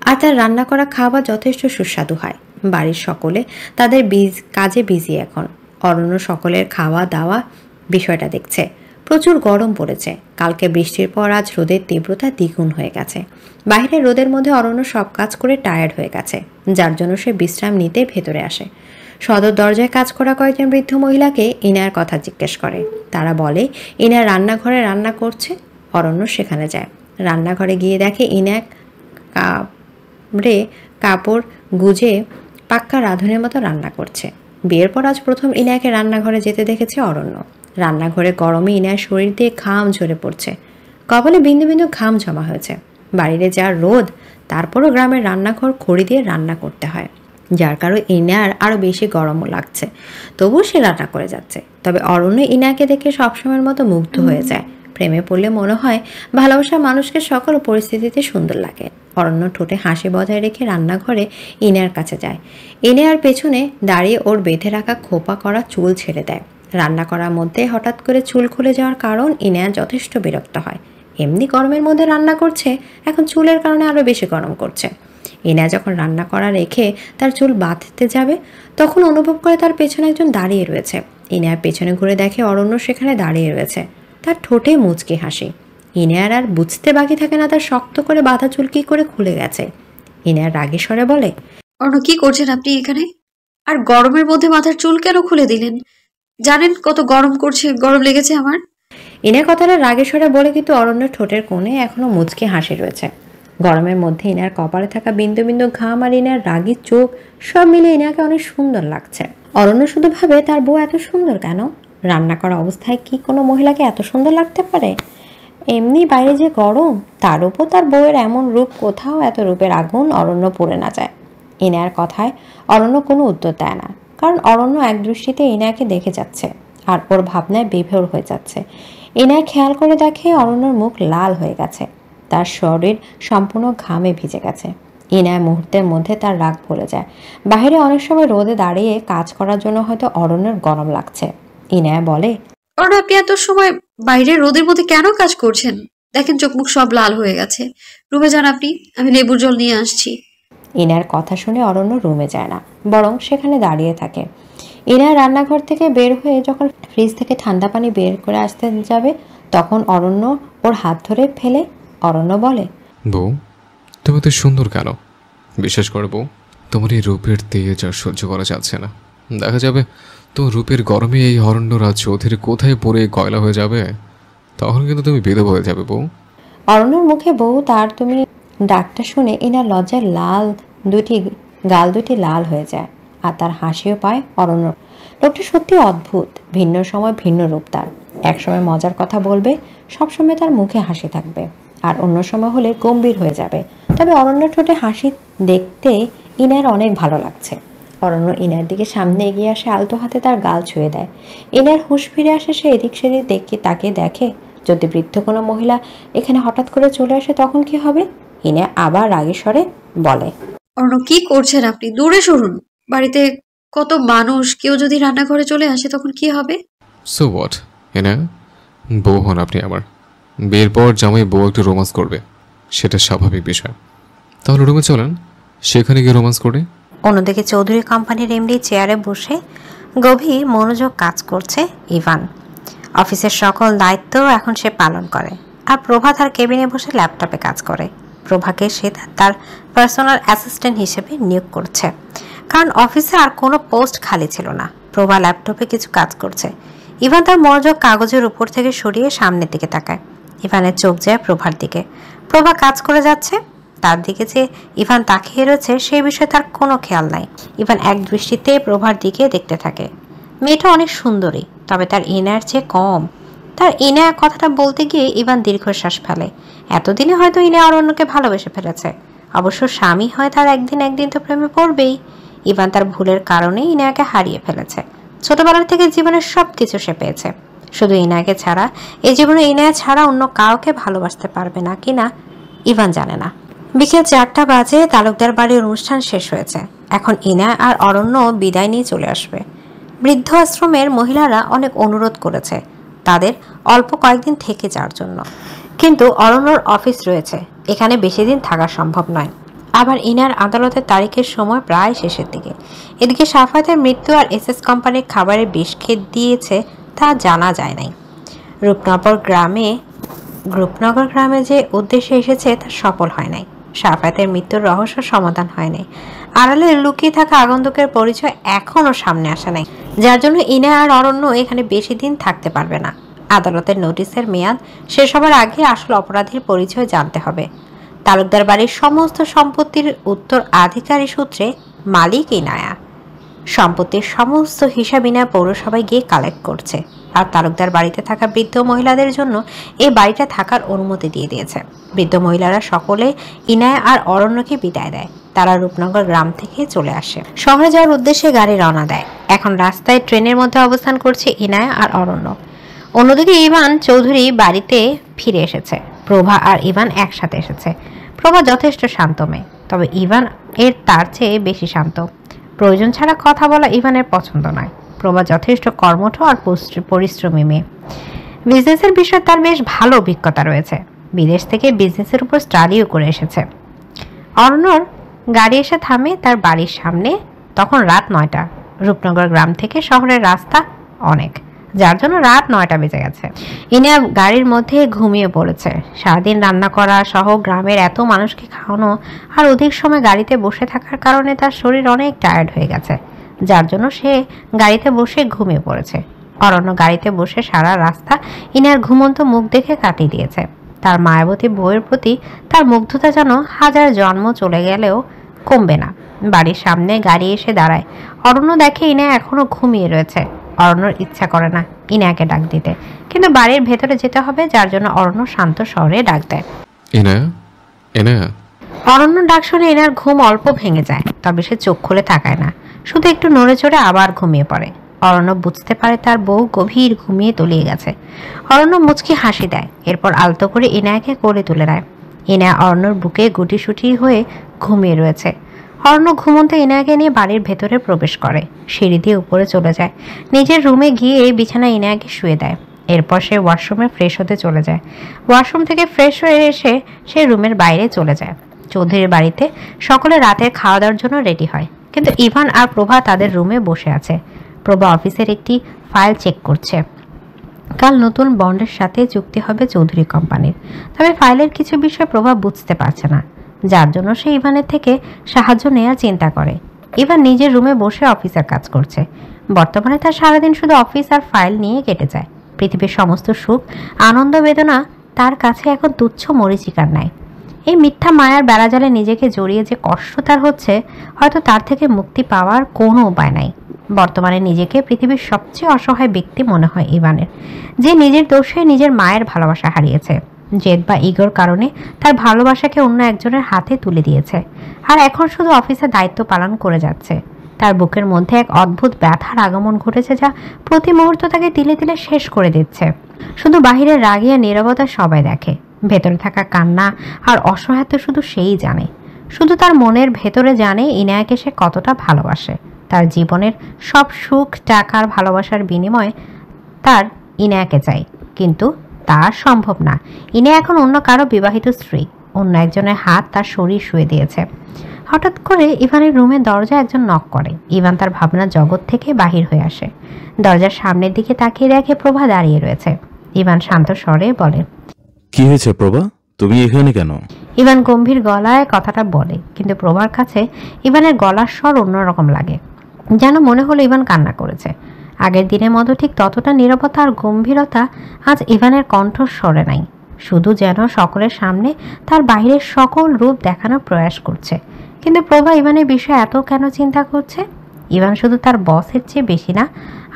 আর তার রান্না করা খাবার যথেষ্ট সুস্বাদু হয়। বাড়ির সকলে তাদের কাজে বিজি এখন। অরণ্য সকলের খাওয়া দাওয়া বিষয়টা দেখছে। প্রচুর গরম পড়েছে। কালকে বৃষ্টির পর আজ রোদের তীব্রতা দ্বিগুণ হয়ে গেছে। বাইরে রোদের মধ্যে অরণ্য সব কাজ করে টায়ার্ড হয়ে গেছে, যার জন্য সে বিশ্রাম নিতে ভেতরে আসে। সদর দরজায় কাজ করা কয়েকজন বৃদ্ধ মহিলাকে ইনায়ার কথা জিজ্ঞেস করে। তারা বলে ইনায়া রান্নাঘরে রান্না করছে। অরণ্য সেখানে যায়। রান্নাঘরে গিয়ে দেখে ইনায়া কাপড় গুজে পাক্কা রাঁধুনের মতো রান্না করছে। বিয়ের পর আজ প্রথম ইনায়াকে রান্নাঘরে যেতে দেখেছে অরণ্য। রান্নাঘরে গরমে ইনায়ার শরীর দিয়ে ঘাম ঝরে পড়ছে, কপালে বিন্দু বিন্দু ঘাম জমা হয়েছে। বাড়িতে যা রোদ, তারপরও গ্রামের রান্নাঘর খড়ি দিয়ে রান্না করতে হয়, যার কারণে ইনায়ার আরও বেশি গরমও লাগছে। তবুও সে রান্না করে যাচ্ছে। তবে অরণ্য ইনায়াকে দেখে সবসময়ের মতো মুগ্ধ হয়ে যায়। প্রেমে পড়লে মনে হয় ভালোবাসা মানুষকে সকল পরিস্থিতিতে সুন্দর লাগে। অরণ্য ঠোঁটে হাসি বজায় রেখে রান্নাঘরে ইনায়ার কাছে যায়। ইনায়ার পেছনে দাঁড়িয়ে ওর বেঁধে রাখা খোপা করা চুল ছেড়ে দেয়। রান্না করার মধ্যে হঠাৎ করে চুল খুলে যাওয়ার কারণ ইনায়া যথেষ্ট বিরক্ত হয়। এমনি গরমের মধ্যে রান্না করছে, এখন চুলের কারণে আরও বেশি গরম করছে। ইনায়া যখন রান্না করা রেখে তার চুল বাঁধতে যাবে তখন অনুভব করে তার পেছনে একজন দাঁড়িয়ে রয়েছে। ইনায়ার পেছনে ঘুরে দেখে অরণ্য সেখানে দাঁড়িয়ে রয়েছে, তার ঠোঁটে মুচকি হাসি। ইনায়ার আর বুঝতে বাকি থাকে না তার শক্ত করে বাঁধা চুল কি করে খুলে গেছে। ইনায়ার রাগে স্বরে বলে, অর্ণ কি করছেন আপনি এখানে? আর গরমের মধ্যে মাথার চুল কেন খুলে দিলেন? জানেন কত গরম করছে, গরম লেগেছে আমার। ইনার কথাটা রাগে স্বরে বলে কিন্তু অরণ্যের ঠোঁটের কোণে এখনো মুচকি হাসি রয়েছে। গরমের মধ্যে ইনার কপালে থাকা বিন্দু বিন্দু ঘাম আর ইনার রাগী চোখ সব মিলে ইনাকে অনেক সুন্দর লাগছে। অরণ্য শুধু ভাবে তার বউ এত সুন্দর কেন? রান্না করা অবস্থায় কি কোনো মহিলাকে এত সুন্দর লাগতে পারে? এমনি বাইরে যে গরম, তার উপর তার বউয়ের এমন রূপ, কোথাও এত রূপের আগুন অরণ্য পড়ে না যায়। ইনার কথায় অরণ্য কোনো উত্তর দেয় না, কারণ অরণ্য এক দৃষ্টিতে ইনাকে দেখে যাচ্ছে আর ওর ভাবনায় বিভোর হয়ে যাচ্ছে। ইনায় খেয়াল করে দেখে অরণ্যর মুখ লাল হয়ে গেছে, তার শরীর সম্পূর্ণ ঘামে ভিজে গেছে। ইনায় মুহূর্তের মধ্যে তার রাগ ভুলে যায়। বাইরে অনেক সময় রোদে দাঁড়িয়ে কাজ করার জন্য হয়তো অরণ্যের গরম লাগছে। ইনায় বলে, অর্ণ আপনি এত সময় বাইরে রোদের মধ্যে কেন কাজ করছেন? দেখেন চোখ মুখ সব লাল হয়ে গেছে। রুমে যান আপনি, আমি লেবুর জল নিয়ে আসছি। ইনার কথা শুনে অরণ্য রুমে যায় না, বরং সেখানে দাঁড়িয়ে থাকে। ইনা রান্নাঘর থেকে বের হয়ে যখন ফ্রিজ থেকে ঠান্ডা পানি বের করে আসতে যাবে তখন অরণ্য ওর হাত ধরে ফেলে। অরণ্য বলে, বউ তুমি তো সুন্দর কেন? বিশেষ করে বউ, তোমার এই রূপের তেজ আর সহ্য করা যাচ্ছে না। দেখা যাবে তো রূপের গরমে এই অরণ্য রাজ চৌধুরী কোথায় পড়ে গয়লা হয়ে যাবে, তখন কিন্তু তুমি বিধবা হয়ে যাবে বউ। অরণ্যর মুখে বউ তার তুমি ডাকটা শুনে ইনার লজ্জায় গাল দুটি লাল হয়ে যায় আর তার হাসিও পায় অরণ্য। লোকটা সত্যি অদ্ভুত, ভিন্ন সময় ভিন্ন রূপ তার। এক সময় মজার কথা বলবে, সবসময় তার মুখে হাসি থাকবে, আর অন্য সময় হলে গম্ভীর হয়ে যাবে। তবে অরণ্য ঠোঁটে হাসি দেখতে ইনার অনেক ভালো লাগছে। অরণ্য ইনার দিকে সামনে এগিয়ে আসে, আলতো হাতে তার গাল ছুঁয়ে দেয়। ইনার হুঁশ ফিরে আসে, সে এদিক সেদিক তাকে দেখে। যদি বৃদ্ধ কোনো মহিলা এখানে হঠাৎ করে চলে আসে তখন কি হবে? ইনা আবার রাগে স্বরে বলে, অর্ণ কি করছেন আপনি? দূরে সরুন। বাড়িতে কত মানুষ, কেউ যদি রান্নাঘরে চলে আসে তখন কি হবে? সো হোয়াট, এনা বউ হন আপনি আমার। বিয়ের পর জামাই বউ একটু রোমান্স করবে, সেটা স্বাভাবিক বিষয়। তাহলে রুমে চলেন, সেখানে গিয়ে রোমান্স করে। অন্যদিকে চৌধুরী কোম্পানির এমডি চেয়ারে বসে গভীর মনোযোগ কাজ করছে ইভান। অফিসের সকল দায়িত্ব এখন সে পালন করে, আর প্রভা তার কেবিনে বসে ল্যাপটপে কাজ করে। প্রভাকে সে তার পার্সোনাল অ্যাসিস্ট্যান্ট হিসেবে নিয়োগ করছে, কারণ অফিসে আর কোনো পোস্ট খালি ছিল না। প্রভা ল্যাপটপে কিছু কাজ করছে। ইভান তার মনোযোগ কাগজের উপর থেকে সরিয়ে সামনের দিকে তাকায়। ইভানের চোখ যায় প্রভার দিকে। প্রভা কাজ করে যাচ্ছে, তার দিকে যে ইভান তাকিয়ে রয়েছে সেই বিষয়ে তার কোনো খেয়াল নাই। ইভান এক দৃষ্টিতে প্রভার দিকে দেখতে থাকে। মেয়েটা অনেক সুন্দরী, তবে তার ইনার চেয়ে কম। তার ইনা কথাটা বলতে গিয়ে ইভান দীর্ঘশ্বাস ফেলে। এতদিনে হয়তো ইনা অরণ্যকে ভালোবেসে ফেলেছে। অবশ্য স্বামী হয় তার একদিন তো প্রেমে পড়বেই। ইভান তার ভুলের কারণে ইনাকে হারিয়ে ফেলেছে। ছোটবেলার থেকে জীবনের সব কিছু সে পেয়েছে, শুধু ইনাকে ছাড়া। এই জীবনে ইনা ছাড়া অন্য কাউকে ভালোবাসতে পারবে না কিনা ইভান জানে না। বিকেল 4টা বাজে, তালুকদার বাড়ির অনুষ্ঠান শেষ হয়েছে। এখন ইনা আর অরণ্য বিদায় নিয়ে চলে আসবে। বৃদ্ধ আশ্রমের মহিলারা অনেক অনুরোধ করেছে তাদের অল্প কয়েকদিন থেকে যাওয়ার জন্য, কিন্তু অরণ্যর অফিস রয়েছে, এখানে বেশি দিন থাকা সম্ভব নয়। আবার ইনার আদালতের তারিখের সময় প্রায় শেষের দিকে। এদিকে সাফায়েতের মৃত্যু আর এসএস কোম্পানির খাবারের বিষ খেয়ে দিয়েছে তা জানা যায় নাই। রূপনগর গ্রামে যে উদ্দেশ্যে এসেছে তা সফল হয় নাই। সাফায়েতের মৃত্যুর রহস্য সমাধান হয় নাই। আড়ালে লুকিয়ে থাকা আগন্তুকের পরিচয় এখনও সামনে আসে নাই, যার জন্য ইনা আর অরণ্য এখানে বেশি দিন থাকতে পারবে না। আদালতের নোটিশের মেয়াদ শেষ হবার আগে আসল অপরাধীর পরিচয় জানতে হবে। তালুকদার বাড়ির সমস্ত সম্পত্তির উত্তরাধিকারী সূত্রে মালিক ইনায়া। সম্পত্তির সমস্ত হিসাব ইনায়া পৌরসভায় গিয়ে কালেক্ট করছে, আর তালুকদার বাড়িতে থাকা বৃদ্ধ মহিলাদের জন্য এই বাড়িটা থাকার অনুমতি দিয়ে দিয়েছে। বৃদ্ধ মহিলারা সকলে ইনায়া আর অরণ্যকে বিদায় দেয়। তারা রূপনগর গ্রাম থেকে চলে আসে, শহরে যাওয়ার উদ্দেশ্যে গাড়ি রওনা দেয়। এখন রাস্তায় ট্রেনের মধ্যে অবস্থান করছে ইনায়া আর অরণ্য। অন্যদিকে ইভান চৌধুরী বাড়িতে ফিরে এসেছে। প্রভা আর ইভান একসাথে এসেছে। প্রভা যথেষ্ট শান্ত মেয়ে, তবে ইভান তার চেয়ে বেশি শান্ত। প্রয়োজন ছাড়া কথা বলা ইভানের পছন্দ নয়। প্রভা যথেষ্ট কর্মঠ আর পরিশ্রমী মেয়ে। বিজনেসের বিষয়ে তার বেশ ভালো অভিজ্ঞতা রয়েছে, বিদেশ থেকে বিজনেসের উপর স্টাডিও করে এসেছে। অরণ্যর গাড়ি এসে থামে তার বাড়ির সামনে, তখন রাত 9টা। রূপনগর গ্রাম থেকে শহরের রাস্তা অনেক, যার জন্য রাত 9টা বেজে গেছে। ইনা গাড়ির মধ্যে ঘুমিয়ে পড়েছে। সারাদিন রান্না করা সহ গ্রামের এত মানুষকে খাওয়ানো আর অধিক সময় গাড়িতে বসে থাকার কারণে তার শরীর অনেক টায়ার্ড হয়ে গেছে, যার জন্য সে গাড়িতে বসে ঘুমিয়ে পড়েছে। অরণ্য গাড়িতে বসে সারা রাস্তা ইনার ঘুমন্ত মুখ দেখে কাটিয়ে দিয়েছে। তার মায়াবতী বউয়ের প্রতি তার মুগ্ধতা যেন হাজার জন্ম চলে গেলেও কমবে না। বাড়ির সামনে গাড়ি এসে দাঁড়ায়। অরণ্য দেখে ইনা এখনো ঘুমিয়ে রয়েছে। অরণ্যর ইচ্ছা করে না ইনাকে ডাক দিতে, কিন্তু বাড়ির ভেতরে যেতে হবে, যার জন্য অরণ্য শান্ত স্বরে ডাক দেয়, ইনা, ইনা। অরণ্য ডাক শুনে ইনার ঘুম অল্প ভেঙে যায়, তবে সে চোখ খুলে তাকায় না, শুধু একটু নড়ে চড়ে আবার ঘুমিয়ে পড়ে। অরণ্য বুঝতে পারে তার বউ গভীর ঘুমিয়ে তলিয়ে গেছে। অরণ্য মুচকি হাসি দেয়, এরপর আলতো করে ইনাকে কোলে তুলে নেয়। ইনা অরণ্যর বুকে গুটিসুটি হয়ে ঘুমিয়ে রয়েছে। অরণ্য ঘুমন্ত ইনাকে নিয়ে বাড়ির ভেতরে প্রবেশ করে, সিঁড়ি দিয়ে উপরে চলে যায়। নিজের রুমে গিয়ে বিছানায় ইনাকে শুয়ে দেয়। এরপর সে ওয়াশরুমে ফ্রেশ হতে চলে যায়। ওয়াশরুম থেকে ফ্রেশ হয়ে এসে সে রুমের বাইরে চলে যায়। চৌধুরীর বাড়িতে সকলে রাতের খাওয়া দাওয়ার জন্য রেডি হয়, কিন্তু ইভান আর প্রভা তাদের রুমে বসে আছে। প্রভা অফিসের একটি ফাইল চেক করছে। কাল নতুন বন্ডের সাথে চুক্তি হবে চৌধুরী কোম্পানির, তবে ফাইলের কিছু বিষয় প্রভা বুঝতে পারছে না, যার জন্য সে ইভানের থেকে সাহায্য নেওয়ার চিন্তা করে। ইভান নিজের রুমে বসে অফিসের কাজ করছে। বর্তমানে তার সারাদিন শুধু অফিস আর ফাইল নিয়ে কেটে যায়। পৃথিবীর সমস্ত সুখ আনন্দ বেদনা তার কাছে এখন তুচ্ছ মরীচিকার ন্যায়। এই মিথ্যা মায়ার বেড়াজালে নিজেকে জড়িয়ে যে কষ্ট তার হচ্ছে, হয়তো তার থেকে মুক্তি পাওয়ার কোনো উপায় নাই। বর্তমানে নিজেকে পৃথিবীর সবচেয়ে অসহায় ব্যক্তি মনে হয় ইভানের, যে নিজের দোষে নিজের মায়ের ভালোবাসা হারিয়েছে। জেদ বা ইগোর কারণে তার ভালোবাসাকে অন্য একজনের হাতে তুলে দিয়েছে, আর এখন শুধু অফিসে দায়িত্ব পালন করে যাচ্ছে। তার বুকের মধ্যে এক অদ্ভুত ব্যথার আগমন ঘটেছে, যা প্রতি মুহূর্ত তাকে তিলে তিলে শেষ করে দিচ্ছে। শুধু বাহিরের রাগিয়া নীরবতা সবাই দেখে, ভেতরে থাকা কান্না আর অসহায়ত্ব শুধু সেই জানে। শুধু তার মনের ভেতরে জানে ইনায়াকে সে কতটা ভালোবাসে। তার জীবনের সব সুখ টাকার ভালোবাসার বিনিময়ে তার ইনায়াকে চাই, কিন্তু তা সম্ভব না। ইনা এখন অন্য কারো বিবাহিত স্ত্রী, অন্য একজনের হাত তার শরীর শুয়ে দিয়েছে। হঠাৎ করে ইভানের রুমের দরজা একজন নক করে। ইভান তার ভাবনার জগৎ থেকে বাহির হয়ে আসে। দরজার সামনের দিকে তাকিয়ে দেখে প্রভা দাঁড়িয়ে রয়েছে। ইভান শান্ত স্বরে বলে, কি হয়েছে প্রভা, তুমি এখানে কেন? ইভান গম্ভীর গলায় কথাটা বলে, কিন্তু প্রভার কাছে ইভানের গলার স্বর অন্যরকম লাগে, যেন মনে হলো ইভান কান্না করেছে। আগের দিনের মতো ঠিক ততটা নীরবতা আর গম্ভীরতা আজ ইভানের কণ্ঠস্বরে নাই, শুধু যেন সকলের সামনে তার বাইরের সকল রূপ দেখানোর প্রয়াস করছে। কিন্তু প্রভা ইভানের বিষয়ে এত কেন চিন্তা করছে? ইভান শুধু তার বসের চেয়ে বেশি না,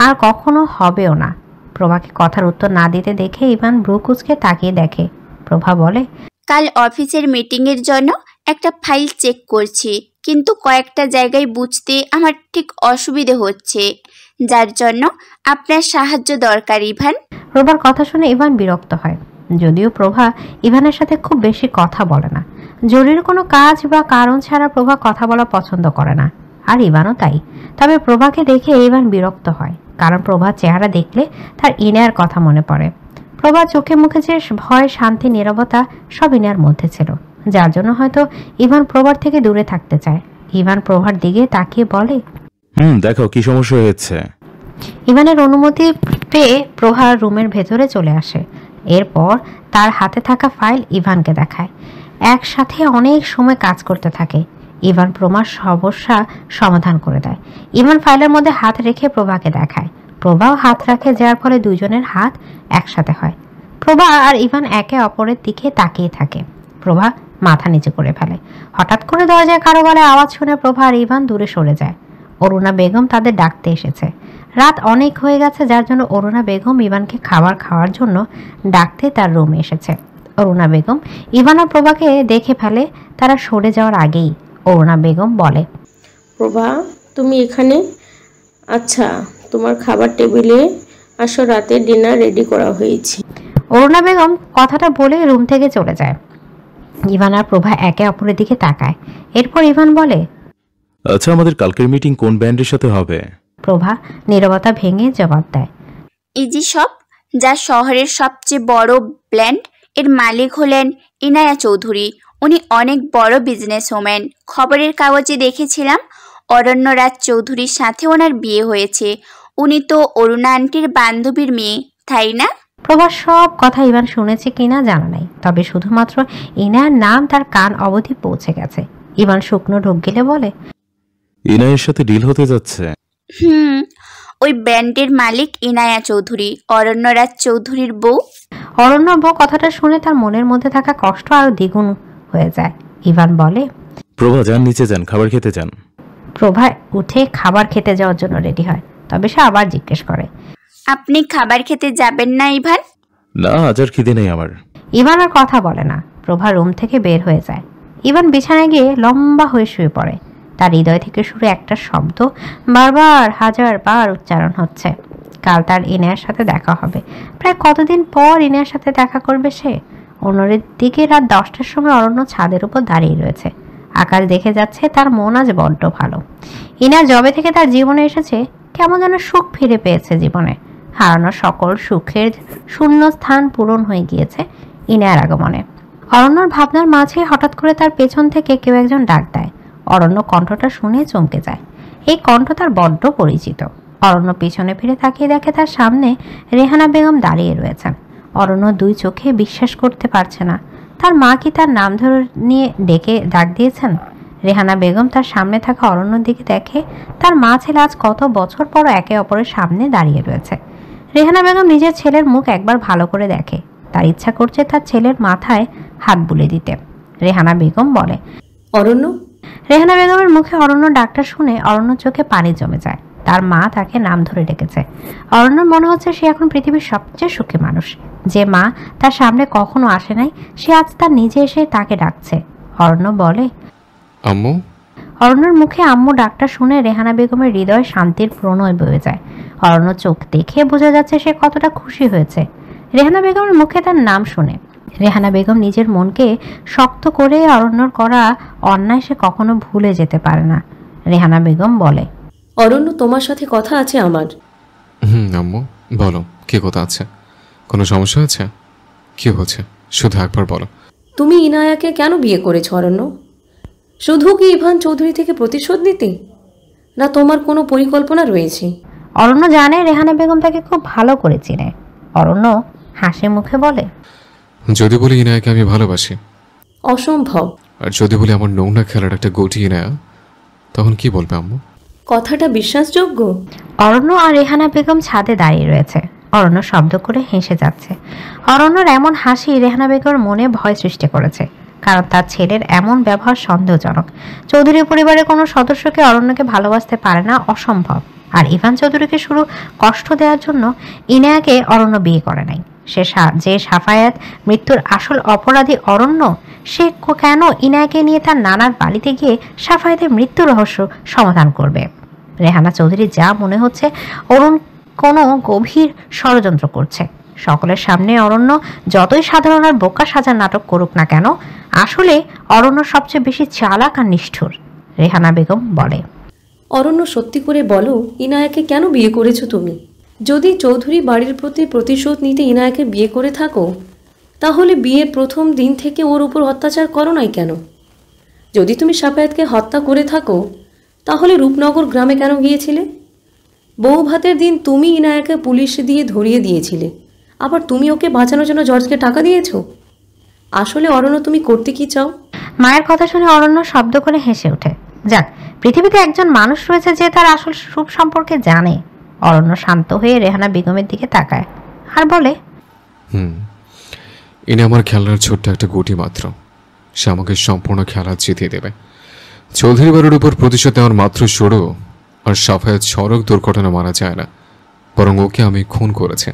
আর কখনো হবেও না। প্রভাকে কথার উত্তর না দিতে দেখে ইভান ভ্রু কুঁচকে তাকিয়ে দেখে। প্রভা বলে, কাল অফিসের মিটিংয়ের জন্য একটা ফাইল চেক করছি, কিন্তু কয়েকটা জায়গায় বুঝতে আমার ঠিক অসুবিধে হচ্ছে, যার জন্য আপনার সাহায্য দরকার ইভান। প্রভার কথা শুনে ইভান বিরক্ত হয়। যদিও প্রভা ইভানের সাথে খুব বেশি কথা বলে না, জরুরি কোনো কাজ বা কারণ ছাড়া প্রভা কথা বলা পছন্দ করে না, আর ইভানও তাই। তবে প্রভাকে দেখে ইভান বিরক্ত হয়, কারণ প্রভার চেহারা দেখলে তার ইনার কথা মনে পড়ে। প্রভা চোখে মুখে যে ভয়, শান্তি, নীরবতা সব ইনার মধ্যে ছিল, যার জন্য হয়তো ইভান প্রভার থেকে দূরে থাকতে চায়। ইভান প্রভার দিকে তাকিয়ে বলে, দেখো কি সমস্যা হয়েছে। ইভানের অনুমতি পেয়ে প্রভা রুমের ভেতরে চলে আসে। এরপর তার হাতে থাকা ফাইল ইভানকে দেখায়। একসাথে অনেক সময় কাজ করতে থাকে। ইভান প্রভার সমস্যা সমাধান করে দেয়। ইভান ফাইলের মধ্যে হাত রেখে প্রভাকে দেখায়। প্রভাও হাত রাখে, যার ফলে দুজনের হাত একসাথে হয়। প্রভা আর ইভান একে অপরের দিকে তাকিয়ে থাকে। প্রভা মাথা নিচু করে ফেলে। হঠাৎ করে দরজায় কারো গলায় আওয়াজ শুনে প্রভা আর ইভান দূরে সরে যায়। অরুণা বেগম তাদের ডাকতে এসেছে। রাত অনেক হয়ে গেছে, যার জন্য অরুণা বেগম ইভানকে খাবার খাওয়ার জন্য ডাকতে তার রুমে এসেছে। অরুণা বেগম ইভান আর প্রভাকে দেখে ফেলে। তারা সরে যাওয়ার আগেই অরুণা বেগম বলে, প্রভা তুমি এখানে? আচ্ছা, তোমার খাবার টেবিলে আসো, রাতে ডিনার রেডি করা হয়েছে। অরুণা বেগম কথাটা বলে রুম থেকে চলে যায়। ইভান আর প্রভা একে অপরের দিকে তাকায়। এরপর ইভান বলে, আচ্ছা, আমাদের কালকের মিটিং কোন ব্যান্ডের সাথে হবে? প্রভা নীরবতা ভেঙে জবাব দেয়। ইজি শপ, যা শহরের সবচেয়ে বড় ব্র্যান্ড, এর মালিক হলেন ইনায়া চৌধুরী। উনি অনেক বড় বিজনেস ওম্যান। খবরের কাগজে দেখেছিলাম অরণ্য রাজ চৌধুরীর সাথে ওনার বিয়ে হয়েছে। উনি তো অরুণা আন্টির বান্ধবীর মেয়ে, তাই না? প্রভার সব কথা ইভান শুনেছে কিনা জানা নাই, তবে শুধুমাত্র ইনায়ার নাম তার কান অবধি পৌঁছে গেছে। ইভান শুকনো ঢোক গিলে বলে, ইনায়ের সাথে ডিল হতে যাচ্ছে? ওই ব্র্যান্ডের মালিক ইনায়া চৌধুরী, অরণ্য রাজ চৌধুরীর বউ। অরণ্যর বউ কথাটা শুনে তার মনের মধ্যে থাকা কষ্ট আরো দ্বিগুণ হয়ে যায়। ইভান বলে, প্রভা যান, নিচে যান, খাবার খেতে যান। প্রভা উঠে খাবার খেতে যাওয়ার জন্য রেডি হয়, তবে সে আবার জিজ্ঞেস করে, আপনি খাবার খেতে যাবেন না ইভান? না, আজ আর খিদে নেই আমার। ইভান আর কথা বলে না। প্রভা রুম থেকে বের হয়ে যায়। ইভান বিছানায় গিয়ে লম্বা হয়ে শুয়ে পড়ে। তার হৃদয় থেকে শুরু একটা শব্দ বারবার 1000 বার উচ্চারণ হচ্ছে। কাল তার ইনায়ার সাথে দেখা হবে। প্রায় কতদিন পর ইনায়ার সাথে দেখা করবে সে। অন্যের দিকে রাত 10টার সময় অরণ্য ছাদের উপর দাঁড়িয়ে রয়েছে। আকাশ দেখে যাচ্ছে। তার মন আজ বড্ড ভালো। ইনায়া যবে থেকে তার জীবনে এসেছে কেমন যেন সুখ ফিরে পেয়েছে জীবনে। হারানো সকল সুখের শূন্য স্থান পূরণ হয়ে গিয়েছে ইনায়ার আগমনে। অরণ্যর ভাবনার মাঝে হঠাৎ করে তার পেছন থেকে কেউ একজন ডাক দেয়। অরণ্য কণ্ঠটা শুনে চমকে যায়। এই কণ্ঠ তার বড্ড পরিচিত। অরণ্য পিছনে ফিরে তাকিয়ে দেখে তার সামনে রেহানা বেগম দাঁড়িয়ে রয়েছেন। অরণ্য দুই চোখে বিশ্বাস করতে পারছে না। তার মা কি তার নাম ধরে নিয়ে ডেকে ডাক দিয়েছেন? রেহানা বেগম তার সামনে থাকা অরণ্যর দিকে দেখে। তার মা ছেলে আজ কত বছর পর একে অপরের সামনে দাঁড়িয়ে রয়েছে। রেহানা বেগম নিজের ছেলের মুখ একবার ভালো করে দেখে। তার ইচ্ছা করছে তার ছেলের মাথায় হাত বুলে দিতে। রেহানা বেগম বলে, অরণ্য। রেহানা বেগমের মুখে অরণ্য ডাকটা শুনে অরণ্য চোখে পানি জমে যায়। তার মা তাকে নাম ধরে ডেকেছে। অরণ্যর মনে হচ্ছে সে এখন পৃথিবীর সবচেয়ে সুখী মানুষ। যে মা তার সামনে কখনো আসে নাই, সে আজ তার নিজে এসে তাকে ডাকছে। অরণ্য বলে, আম্মু। অরণ্যর মুখে আম্মু ডাকটা শুনে রেহানা বেগমের হৃদয় শান্তির প্রণয় বয়ে যায়। অরণ্য চোখ দেখে বোঝা যাচ্ছে সে কতটা খুশি হয়েছে রেহানা বেগমের মুখে তার নাম শুনে। রেহানা বেগম নিজের মনকে শক্ত করে অরণ্যর করা অন্যায় সে কখনো ভুলে যেতে পারে না। রেহানা বেগম বলে, অরণ্য, তোমার সাথে কথা আছে আমার। আম্মু বলো, কি কথা আছে? কোনো সমস্যা আছে? কি হচ্ছে শুধু একবার বলো। তুমি ইনায়াকে কেন বিয়ে করেছো অরণ্য? শুধু কি ইভান চৌধুরী থেকে প্রতিশোধ নিতে, না তোমার কোনো পরিকল্পনা রয়েছে? অরণ্য জানে রেহানা বেগম তাকে খুব ভালো করে চিনে। অরণ্য হাসি মুখে বলে, যদি বলি ইনায়াকে আমি ভালোবাসি। অসম্ভব। আর যদি বলি আমার নোংরা খেলার একটা গটি ইনায়া, তখন কি বলবে আম্মু? কথাটা বিশ্বাসযোগ্য? অরণ্য আর রেহানা বেগম ছাদে দাঁড়িয়ে রয়েছে। অরণ্য শব্দ করে হেসে যাচ্ছে। অরণ্যর এমন হাসি রেহানা বেগমের মনে ভয় সৃষ্টি করেছে, কারণ তার ছেলের এমন ব্যবহার সন্দেহজনক। চৌধুরী পরিবারের কোনো সদস্যকে অরণ্যকে ভালোবাসতে পারে না, অসম্ভব। আর ইভান চৌধুরীকে শুরু কষ্ট দেওয়ার জন্য ইনায়াকে অরণ্য বিয়ে করে নাই। সে যে সাফায়াত মৃত্যুর আসল অপরাধী অরণ্য, সে কেন ইনায়াকে নিয়ে তার নানার বাড়িতে গিয়ে সাফায়াতের মৃত্যু রহস্য সমাধান করবে? রেহানা চৌধুরী যা মনে হচ্ছে অরুণ কোনো গভীর ষড়যন্ত্র করছে। সকলের সামনে অরণ্য যতই সাধারণ আর বোকা সাজার নাটক করুক না কেন, আসলে অরণ্য সবচেয়ে বেশি চালাক আর নিষ্ঠুর। রেহানা বেগম বলে, অরণ্য, সত্যি করে বলো, ইনায়াকে কেন বিয়ে করেছো তুমি? যদি চৌধুরী বাড়ির প্রতি প্রতিশোধ নিতে ইনায়াকে বিয়ে করে থাকো, তাহলে বিয়ের প্রথম দিন থেকে ওর উপর অত্যাচার করো নাই কেন? যদি তুমি সাফায়াতকে হত্যা করে থাকো, তাহলে রূপনগর গ্রামে কেন গিয়েছিলে? বউ ভাতের দিন তুমি ইনায়াকে পুলিশ দিয়ে ধরিয়ে দিয়েছিলে, আবার তুমি ওকে বাঁচানোর জন্য জর্জকে টাকা দিয়েছো। আসলে অরণ্য, তুমি করতে কি চাও? মায়ের কথা শুনে অরণ্য শব্দ করে হেসে ওঠে। যাক, পৃথিবীতে একজন মানুষ রয়েছে যে তার আসল রূপ সম্পর্কে জানে। অরণ্য শান্ত হয়ে রেহানা বেগমের দিকে তাকায় আর বলে, ইনি আমার খেলার ছোট্ট একটা গুটি মাত্র। সে আমাকে সম্পূর্ণ খেলা জিতিয়ে দেবে। চৌধুরী বাড়ির উপর প্রতিশোধ নেওয়ার মাত্র শুরু। আর সাফায়াত সড়ক দুর্ঘটনা মারা যায় না, বরং ওকে আমি খুন করেছে,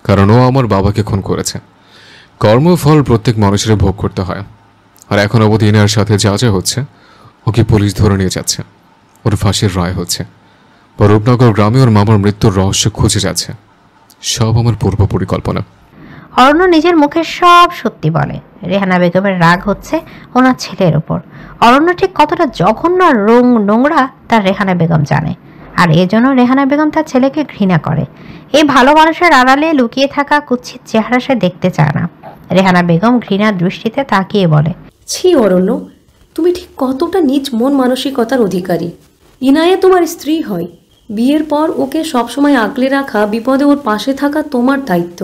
কারণ ও আমার বাবাকে খুন করেছে। কর্মফল প্রত্যেক মানুষের ভোগ করতে হয়। আর এখন অবধি ইনার সাথে যা যা হচ্ছে, ওকে পুলিশ ধরে নিয়ে যাচ্ছে, ওর ফাঁসির রায় হচ্ছে, বা রূপনগর গ্রামে ওর মামার মৃত্যুর রহস্য খুঁজে যাচ্ছে। সব আমার পূর্ব পরিকল্পনা। অরণ্য নিজের মুখে সব সত্যি বলে। রেহানা বেগমের রাগ হচ্ছে ওনার ছেলের উপর। অরণ্য ঠিক কতটা জঘন্য আর নোংরা তার রেহানা বেগম জানে। আর এজন্য রেহানা বেগম তার ছেলেকে ঘৃণা করে। এই ভালো মানুষের আড়ালে লুকিয়ে থাকা কুৎসিত চেহারা সে দেখতে চায় না। রেহানা বেগম ঘৃণার দৃষ্টিতে তাকিয়ে বলে, ছি অরণ্য, তুমি ঠিক কতটা নিজ মন মানসিকতার অধিকারী। ইনায়া তোমার স্ত্রী হয়, বিয়ের পর ওকে সবসময় আগলে রাখা, বিপদে ওর পাশে থাকা তোমার দায়িত্ব।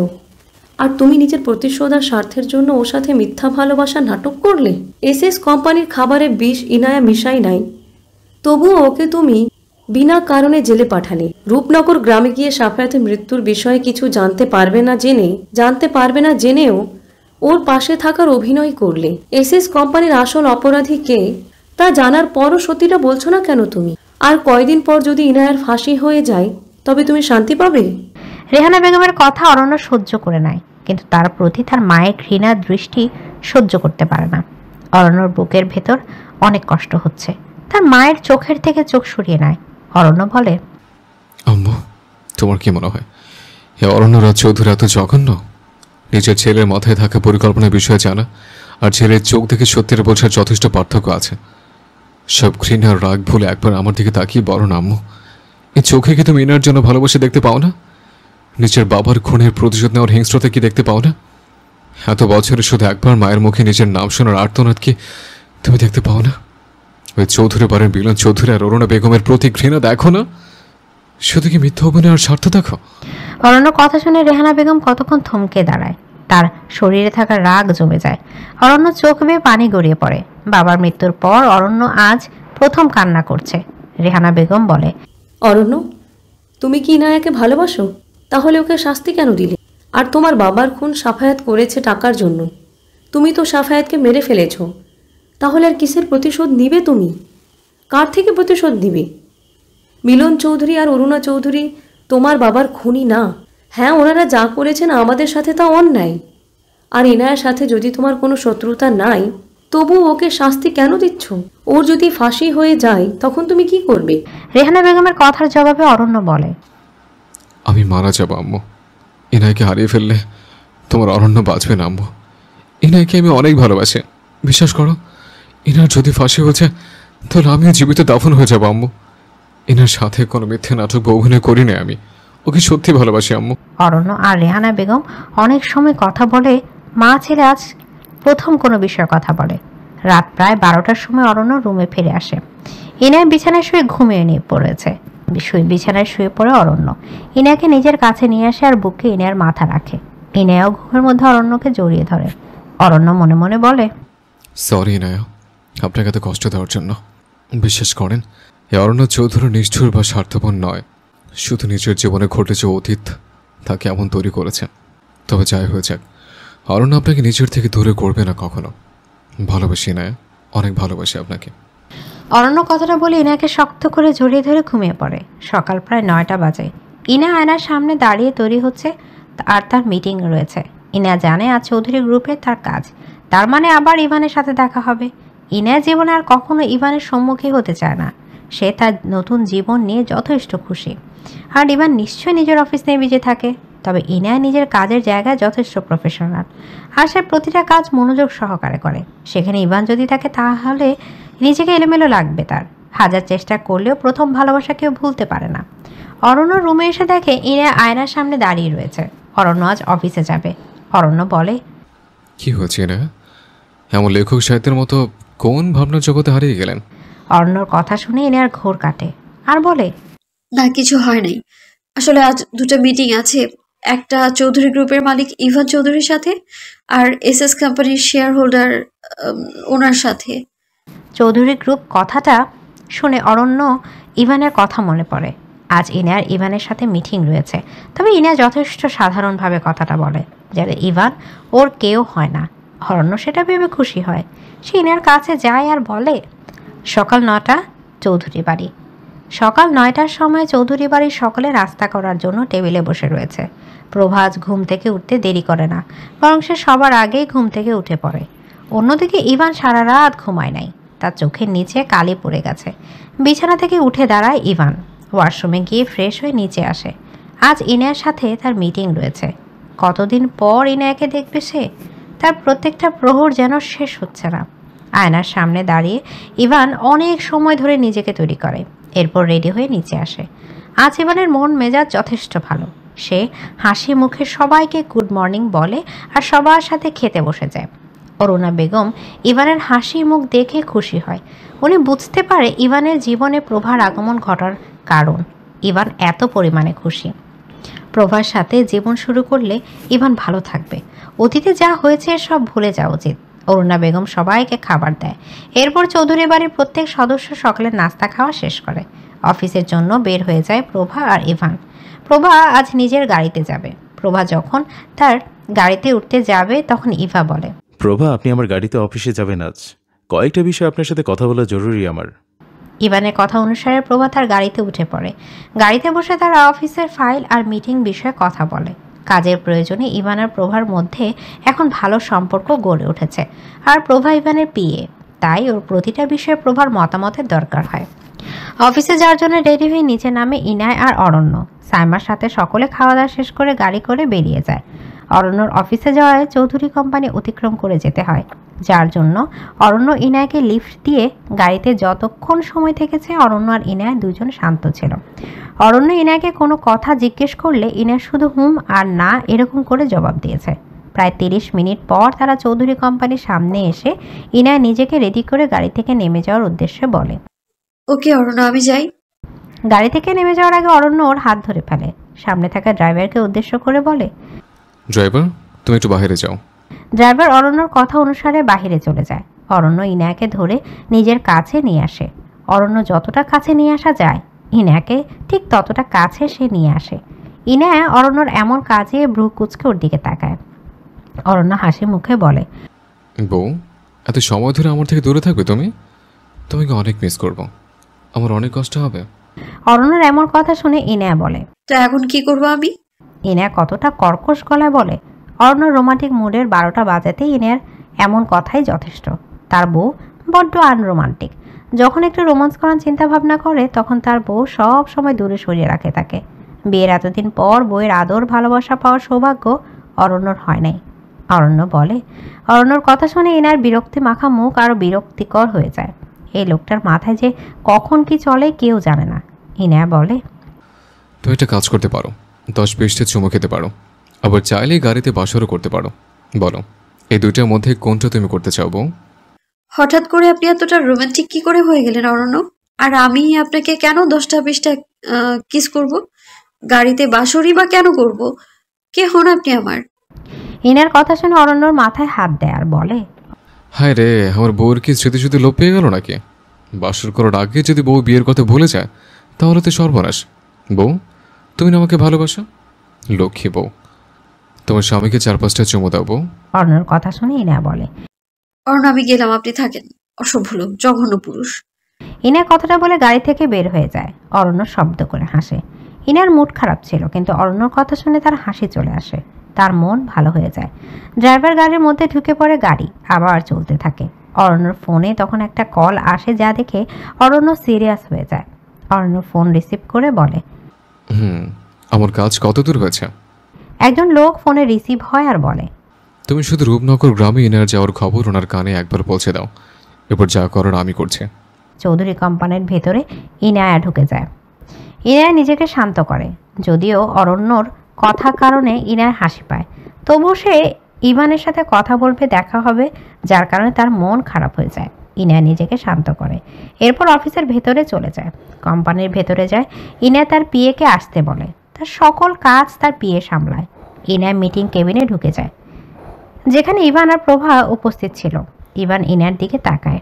আর তুমি নিজের প্রতিশোধ আর স্বার্থের জন্য ওর সাথে মিথ্যা ভালোবাসা নাটক করলে। এসএস কোম্পানির খাবারে বিষ ইনায়া মিশাই নাই, তবুও ওকে তুমি বিনা কারণে জেলে পাঠালে। রূপনগর গ্রামে গিয়ে সাফায়াতের মৃত্যুর বিষয়ে কিছু জানতে পারবে না জেনেও ওর পাশে থাকার অভিনয় করলে। এসএস কোম্পানির আসল অপরাধী কে তা জানার পরও সত্যিটা বলছো না কেন তুমি? আর কয়দিন পর যদি ইনায়ার ফাঁসি হয়ে যায় তবে তুমি শান্তি পাবে? রেহানা বেগমের কথা অরণ্য সহ্য করে নেয়, কিন্তু তার প্রতি তার মায়ের ঘৃণার দৃষ্টি সহ্য করতে পারে না। অরণ্যর বুকের ভেতর অনেক কষ্ট হচ্ছে। তার মায়ের চোখের থেকে চোখ সরিয়ে নেয়। অরণ্য বলে, আম্মু, তোমার কি মনে হয় এ অরণ্যরাজ চৌধুরী এত জঘন্য? নিজের ছেলের মাথায় থাকা পরিকল্পনার বিষয়ে জানা আর ছেলের চোখ দেখে সত্যের বোঝার যথেষ্ট পার্থক্য আছে। সব ঘৃণার রাগ ভুলে একবার আমার দিকে তাকিয়ে বলো না আম্মু, এই চোখে কি তুমি ইনার জন্য ভালোবাসে দেখতে পাও না? নিজের বাবার খুনের প্রতিশোধ নেওয়ার হিংস্রতা কি দেখতে পাও না? এত বছরে শুধু একবার মায়ের মুখে নিজের নাম শোনার আর্তনাদ কি তুমি দেখতে পাও না? ওই চৌধুরী বাড়ির মিলন চৌধুরী আর অরুণা বেগমের প্রতি ঘৃণা দেখো না? শুধু কি মিথ্যা অভিনয় আর স্বার্থ দেখো? অরণ্য কথা শুনে রেহানা বেগম কতক্ষণ থমকে দাঁড়ায়। তার শরীরে থাকা রাগ জমে যায়। অরণ্য চোখ বেয়ে পানি গড়িয়ে পড়ে। বাবার মৃত্যুর পর অরণ্য আজ প্রথম কান্না করছে। রেহানা বেগম বলে, অরণ্য, তুমি কি ইনায়াকে ভালোবাসো? তাহলে ওকে শাস্তি কেন দিলে? আর তোমার বাবার খুন সাফায়াত করেছে টাকার জন্য। তুমি তো সাফায়াতকে মেরে ফেলেছ, তাহলে আর কিসের প্রতিশোধ নিবে তুমি? কার থেকে প্রতিশোধ দিবে? মিলন চৌধুরী আর অরুণা চৌধুরী তোমার বাবার খুনি না। হ্যাঁ, ওনারা যা করেছেন আমাদের সাথে তা অন্যায়। আর ইনায়ার সাথে যদি তোমার কোনো শত্রুতা নাই, তবু ওকে শাস্তি কেন দিচ্ছ? ওর যদি ফাঁসি হয়ে যায় তখন তুমি কি করবে? রেহানা বেগমের কথার জবাবে অরণ্য বলে, আমি মারা যাবো আম্মু। ইনায়কে হারিয়ে ফেললে তোমার অরণ্য বাঁচবে না আম্মু। ইনায়কে আমি অনেক ভালোবাসি, বিশ্বাস করো। ইনার যদি ফাঁসি হয়েছে তাহলে আমিও জীবিত দাফন হয়ে যাবো আম্মু। ইনার সাথে কোনো মিথ্যে নাটক বা অভিনয় করি না আমি। ওকে সত্যি ভালোবাসি আম্মু। অরণ্য আর রেহানা বেগম অনেক সময় কথা বলে। মা ছেলে আজ প্রথম কোনো বিষয়ে কথা বলে। রাত প্রায় 12টার সময় অরণ্য রুমে ফিরে আসে। ইনায় বিছানায় শুয়ে ঘুমিয়ে নিয়ে পড়েছে। বিছানায় শুয়ে পড়ে অরণ্য ইনায়াকে নিজের কাছে নিয়ে আসে আর বুকে ইনায়ার মাথা রাখে। ইনায়াও ঘুমের মধ্যে অরণ্যকে জড়িয়ে ধরে। অরণ্য মনে মনে বলে, সরি ইনায়া, আপনাকে এত কষ্ট দেওয়ার জন্য। বিশ্বাস করেন, এ অরণ্য চৌধুরী নিষ্ঠুর বা স্বার্থপর নয়। শুধু নিজের জীবনে ঘটেছে অতীত তাকে এমন তৈরি করেছে। তবে যাই হয়ে যাক, অরণ্য আপনাকে নিজের থেকে দূরে করবে না কখনো। ভালোবাসি ইনায়া, অনেক ভালোবাসি আপনাকে। অরণ্য কথাটা বলে ইনাকে শক্ত করে জড়িয়ে ধরে ঘুমিয়ে পড়ে। সকাল প্রায় 9টা বাজে। ইনা আয়নার সামনে দাঁড়িয়ে তৈরি হচ্ছে আর তার মিটিং রয়েছে। ইনা জানে আজ চৌধুরী গ্রুপে তার কাজ, তার মানে আবার ইভানের সাথে দেখা হবে। ইনা জীবনে আর কখনো ইভানের সম্মুখী হতে চায় না। সে তার নতুন জীবন নিয়ে যথেষ্ট খুশি। আর ইভান নিশ্চয়ই নিজের অফিস নিয়ে বিজি থাকে। তবে ইনা নিজের কাজের জায়গায় যথেষ্ট প্রফেশনাল আর সে প্রতিটা কাজ মনোযোগ সহকারে করে। সেখানে ইভান যদি থাকে তাহলে নিজেকে এলোমেলো লাগবে তার। হাজার চেষ্টা করলেও প্রথম ভালোবাসা কেউ ভুলতে পারে না। অরণ্য রুমে এসে দেখে ইনা আয়নার সামনে দাঁড়িয়ে রয়েছে। অরণ্য আজ অফিসে যাবে। অরণ্য বলে, কি হয়েছে না? এমন লেখক সাহিত্যের মতো কোন ভাবনার জগতে হারিয়ে গেলেন? অরণ্যর কথা শুনে ইনার ঘোর কাটে আর বলে, না, কিছু হয় নাই। আসলে আজ 2টা মিটিং আছে। একটা চৌধুরী গ্রুপের মালিক ইভান চৌধুরীর সাথে আর এসএস কোম্পানির শেয়ার হোল্ডার ওনার সাথে। চৌধুরী গ্রুপ কথাটা শুনে অরণ্য ইভানের কথা মনে পড়ে। আজ ইনার ইভানের সাথে মিটিং রয়েছে। তবে ইনা যথেষ্ট সাধারণভাবে কথাটা বলে, যাতে ইভান ওর কেউ হয় না। অরণ্য সেটা ভেবে খুশি হয়। সে ইনার কাছে যায় আর বলে, সকাল 9টা চৌধুরী বাড়ি। সকাল 9টার সময় চৌধুরী বাড়ির সকলে নাস্তা করার জন্য টেবিলে বসে রয়েছে। প্রভাজ ঘুম থেকে উঠতে দেরি করে না, বরং সে সবার আগেই ঘুম থেকে উঠে পড়ে। অন্যদিকে ইভান সারা রাত ঘুমায় নাই। তার চোখের নিচে কালি পড়ে গেছে। বিছানা থেকে উঠে দাঁড়ায় ইভান। ওয়াশরুমে গিয়ে ফ্রেশ হয়ে নিচে আসে। আজ ইনায়ার সাথে তার মিটিং রয়েছে। কতদিন পর ইনায়াকে দেখবে সে। তার প্রত্যেকটা প্রহর যেন শেষ হচ্ছে না। আয়নার সামনে দাঁড়িয়ে ইভান অনেক সময় ধরে নিজেকে তৈরি করে। এরপর রেডি হয়ে নিচে আসে। আজ ইভানের মন মেজাজ যথেষ্ট ভালো। সে হাসি মুখে সবাইকে গুড মর্নিং বলে আর সবার সাথে খেতে বসে যায়। অরুণা বেগম ইভানের হাসি মুখ দেখে খুশি হয়। উনি বুঝতে পারে ইভানের জীবনে প্রভার আগমন ঘটার কারণ। ইভান এত পরিমাণে খুশি। প্রভার সাথে জীবন শুরু করলে ইভান ভালো থাকবে। অতীতে যা হয়েছে সব ভুলে যাওয়া উচিত। অরুণা বেগম সবাইকে খাবার দেয়। এরপর চৌধুরী বাড়ির প্রত্যেক সদস্য সকালে নাস্তা খাওয়া শেষ করে অফিসের জন্য বের হয়ে যায় প্রভা আর ইভান। প্রভা আজ নিজের গাড়িতে যাবে। প্রভা যখন তার গাড়িতে উঠতে যাবে তখন ইভা বলে, প্রভা, আপনি আমার গাড়িতে অফিসে যাবেন আজ। কয়েকটা বিষয় আপনার সাথে কথা বলা জরুরি আমার। ইভানের কথা অনুসারে প্রভা তার গাড়িতে উঠে পড়ে। গাড়িতে বসে তারা অফিসের ফাইল আর মিটিং বিষয়ে কথা বলে। কাজের প্রয়োজনে ইভান আর প্রভার মধ্যে এখন ভালো সম্পর্ক গড়ে উঠেছে। আর প্রভা ইভানের পিএ, তাই ওর প্রতিটা বিষয়ে প্রভার মতামতের দরকার হয়। অফিসে যাওয়ার জন্য রেডি হয়ে নিচে নামে ইনায় আর অরণ্য। সাইমার সাথে সকলে খাওয়া দাওয়া শেষ করে গাড়ি করে বেরিয়ে যায়। অরণ্যর অফিসে যাওয়ায় চৌধুরী কোম্পানি অতিক্রম করে যেতে হয়, যার জন্য অরণ্য ইনায়কে লিফট দিয়ে গাড়িতে যতক্ষণ সময় থেকেছে অরণ্য আর ইনায় দুজন শান্ত ছিল। অরণ্য ইনায়কে কোনো কথা জিজ্ঞেস করলে ইনায় শুধু হুম আর না এরকম করে জবাব দিয়েছে। প্রায় 30 মিনিট পর তারা চৌধুরী কোম্পানির সামনে এসে ইনায় নিজেকে রেডি করে গাড়ি থেকে নেমে যাওয়ার উদ্দেশ্যে বলে, ওকে অরণ্য, আমি যাই। গাড়ি থেকে নেমে যাওয়ার আগে অরণ্য ওর হাত ধরে ফেলে। সামনে থাকা ড্রাইভারকে উদ্দেশ্য করে বলে, ড্রাইভার, তুমি একটু বাইরে যাও। ড্রাইভার অরণ্যর কথা অনুসারে বাহিরে চলে যায়। অরণ্য ইনায়াকে ধরে নিজের কাছে নিয়ে আসে। অরণ্য যতটা কাছে নিয়ে আসা যায় ইনায়াকে ঠিক ততটা কাছে সে নিয়ে আসে। ইনায়া অরণ্যর এমন কাজে ভ্রু কুচকে ওর দিকে তাকায়। অরণ্য হাসি মুখে বলে, বউ, এত সময় ধরে আমার থেকে দূরে থাকবে তুমি? তোমাকে অনেক মিস করব, আমার অনেক কষ্ট হবে। অরণ্যর এমন কথা শুনে ইনায়া বলে, তো এখন কি করবো আমি? ইনায়া কতটা কর্কশ গলায় বলে। অরণ্য রোমান্টিক মুডের 12টা বাজাতেই ইনায়ার এমন কথাই যথেষ্ট। তার বউ বড্ড আনরোমান্টিক। যখন একটু রোমান্স করার চিন্তা ভাবনা করে তখন তার বউ সব সময় দূরে সরিয়ে রাখে তাকে। বিয়ের এতদিন পর বউয়ের আদর ভালোবাসা পাওয়ার সৌভাগ্য অরণ্যর হয় নাই। অরণ্য বলে, অরণ্যর কথা শুনে ইনার বিরক্তি মাখা মুখ আরও বিরক্তিকর হয়ে যায়। এই লোকটার মাথায় যে কখন কি চলে কেউ জানে না। ইনায়া বলে, তুমি একটা কাজ করতে পারো, 10-20টা চুমো খেতে পারো, আবার চাইলেই গাড়িতে বাসরও করতে পারো। বলো, এই দুইটার মধ্যে কোনটা তুমি করতে চাও বউ? হঠাৎ করে আপনি এতটা রোমান্টিক কি করে হয়ে গেলেন অরণ্য? আর আমি আপনাকে কেন 10টা-20টা কিস করব? গাড়িতে বাসরই বা কেন করব? কে হন আপনি আমার? ইনার কথা শুনে অরণ্যর মাথায় হাত দেয় আর বলে, হায় রে, আমার বউর কি স্মৃতি শুধু লোপ পেয়ে গেল নাকি? বাসর করার আগে যদি বউ বিয়ের কথা ভুলে যায় তাহলে তো সর্বনাশ। বউ, তুমি না আমাকে ভালোবাসো? লক্ষ্মী বউ, তোমার স্বামীকে 4-5টা চুমো দাও বউ। অরণ্যর কথা শুনে ইনা বলে, অরণ্য, আমি গেলাম, আপনি থাকেন। অসভ্য লোক, জঘন্য পুরুষ। ইনা কথাটা বলে গাড়ি থেকে বের হয়ে যায়। অরণ্য শব্দ করে হাসে। ইনার মুড খারাপ ছিল, কিন্তু অরণ্যর কথা শুনে তার হাসি চলে আসে। তার মন ভালো হয়ে যায়। ড্রাইভার গাড়ির মধ্যে ঢুকে পড়ে। গাড়ি আবার চলতে থাকে। অরণ্যর ফোনে তখন একটা কল আসে, যা দেখে অরণ্য সিরিয়াস হয়ে যায়। অরণ্য ফোন রিসিভ করে বলে, আমার কাজ কত দূর হয়েছে? একজন লোক ফোনে রিসিভ হয় আর বলে, তুমি শুধু রূপনগর গ্রামে ইনার যাওয়ার খবর ওনার কানে একবার পৌঁছে দাও। এরপর যা করার আমি করছি। চৌধুরী কোম্পানির ভেতরে ইনায়া ঢুকে যায়। ইনায়া নিজেকে শান্ত করে। যদিও অরণ্যর কথা কারণে ইনার হাসি পায়, তবুও সে ইভানের সাথে কথা বলবে, দেখা হবে, যার কারণে তার মন খারাপ হয়ে যায়। ইনায়া নিজেকে শান্ত করে। এরপর অফিসের ভেতরে চলে যায়। কোম্পানির ভেতরে যায়। ইনায়া তার পিএকে আসতে বলে। তার সকল কাজ তার পিএ সামলায়। ইনায়া মিটিং কেবিনে ঢুকে যায়, যেখানে ইভান আর প্রভা উপস্থিত ছিল। ইভান ইনার দিকে তাকায়।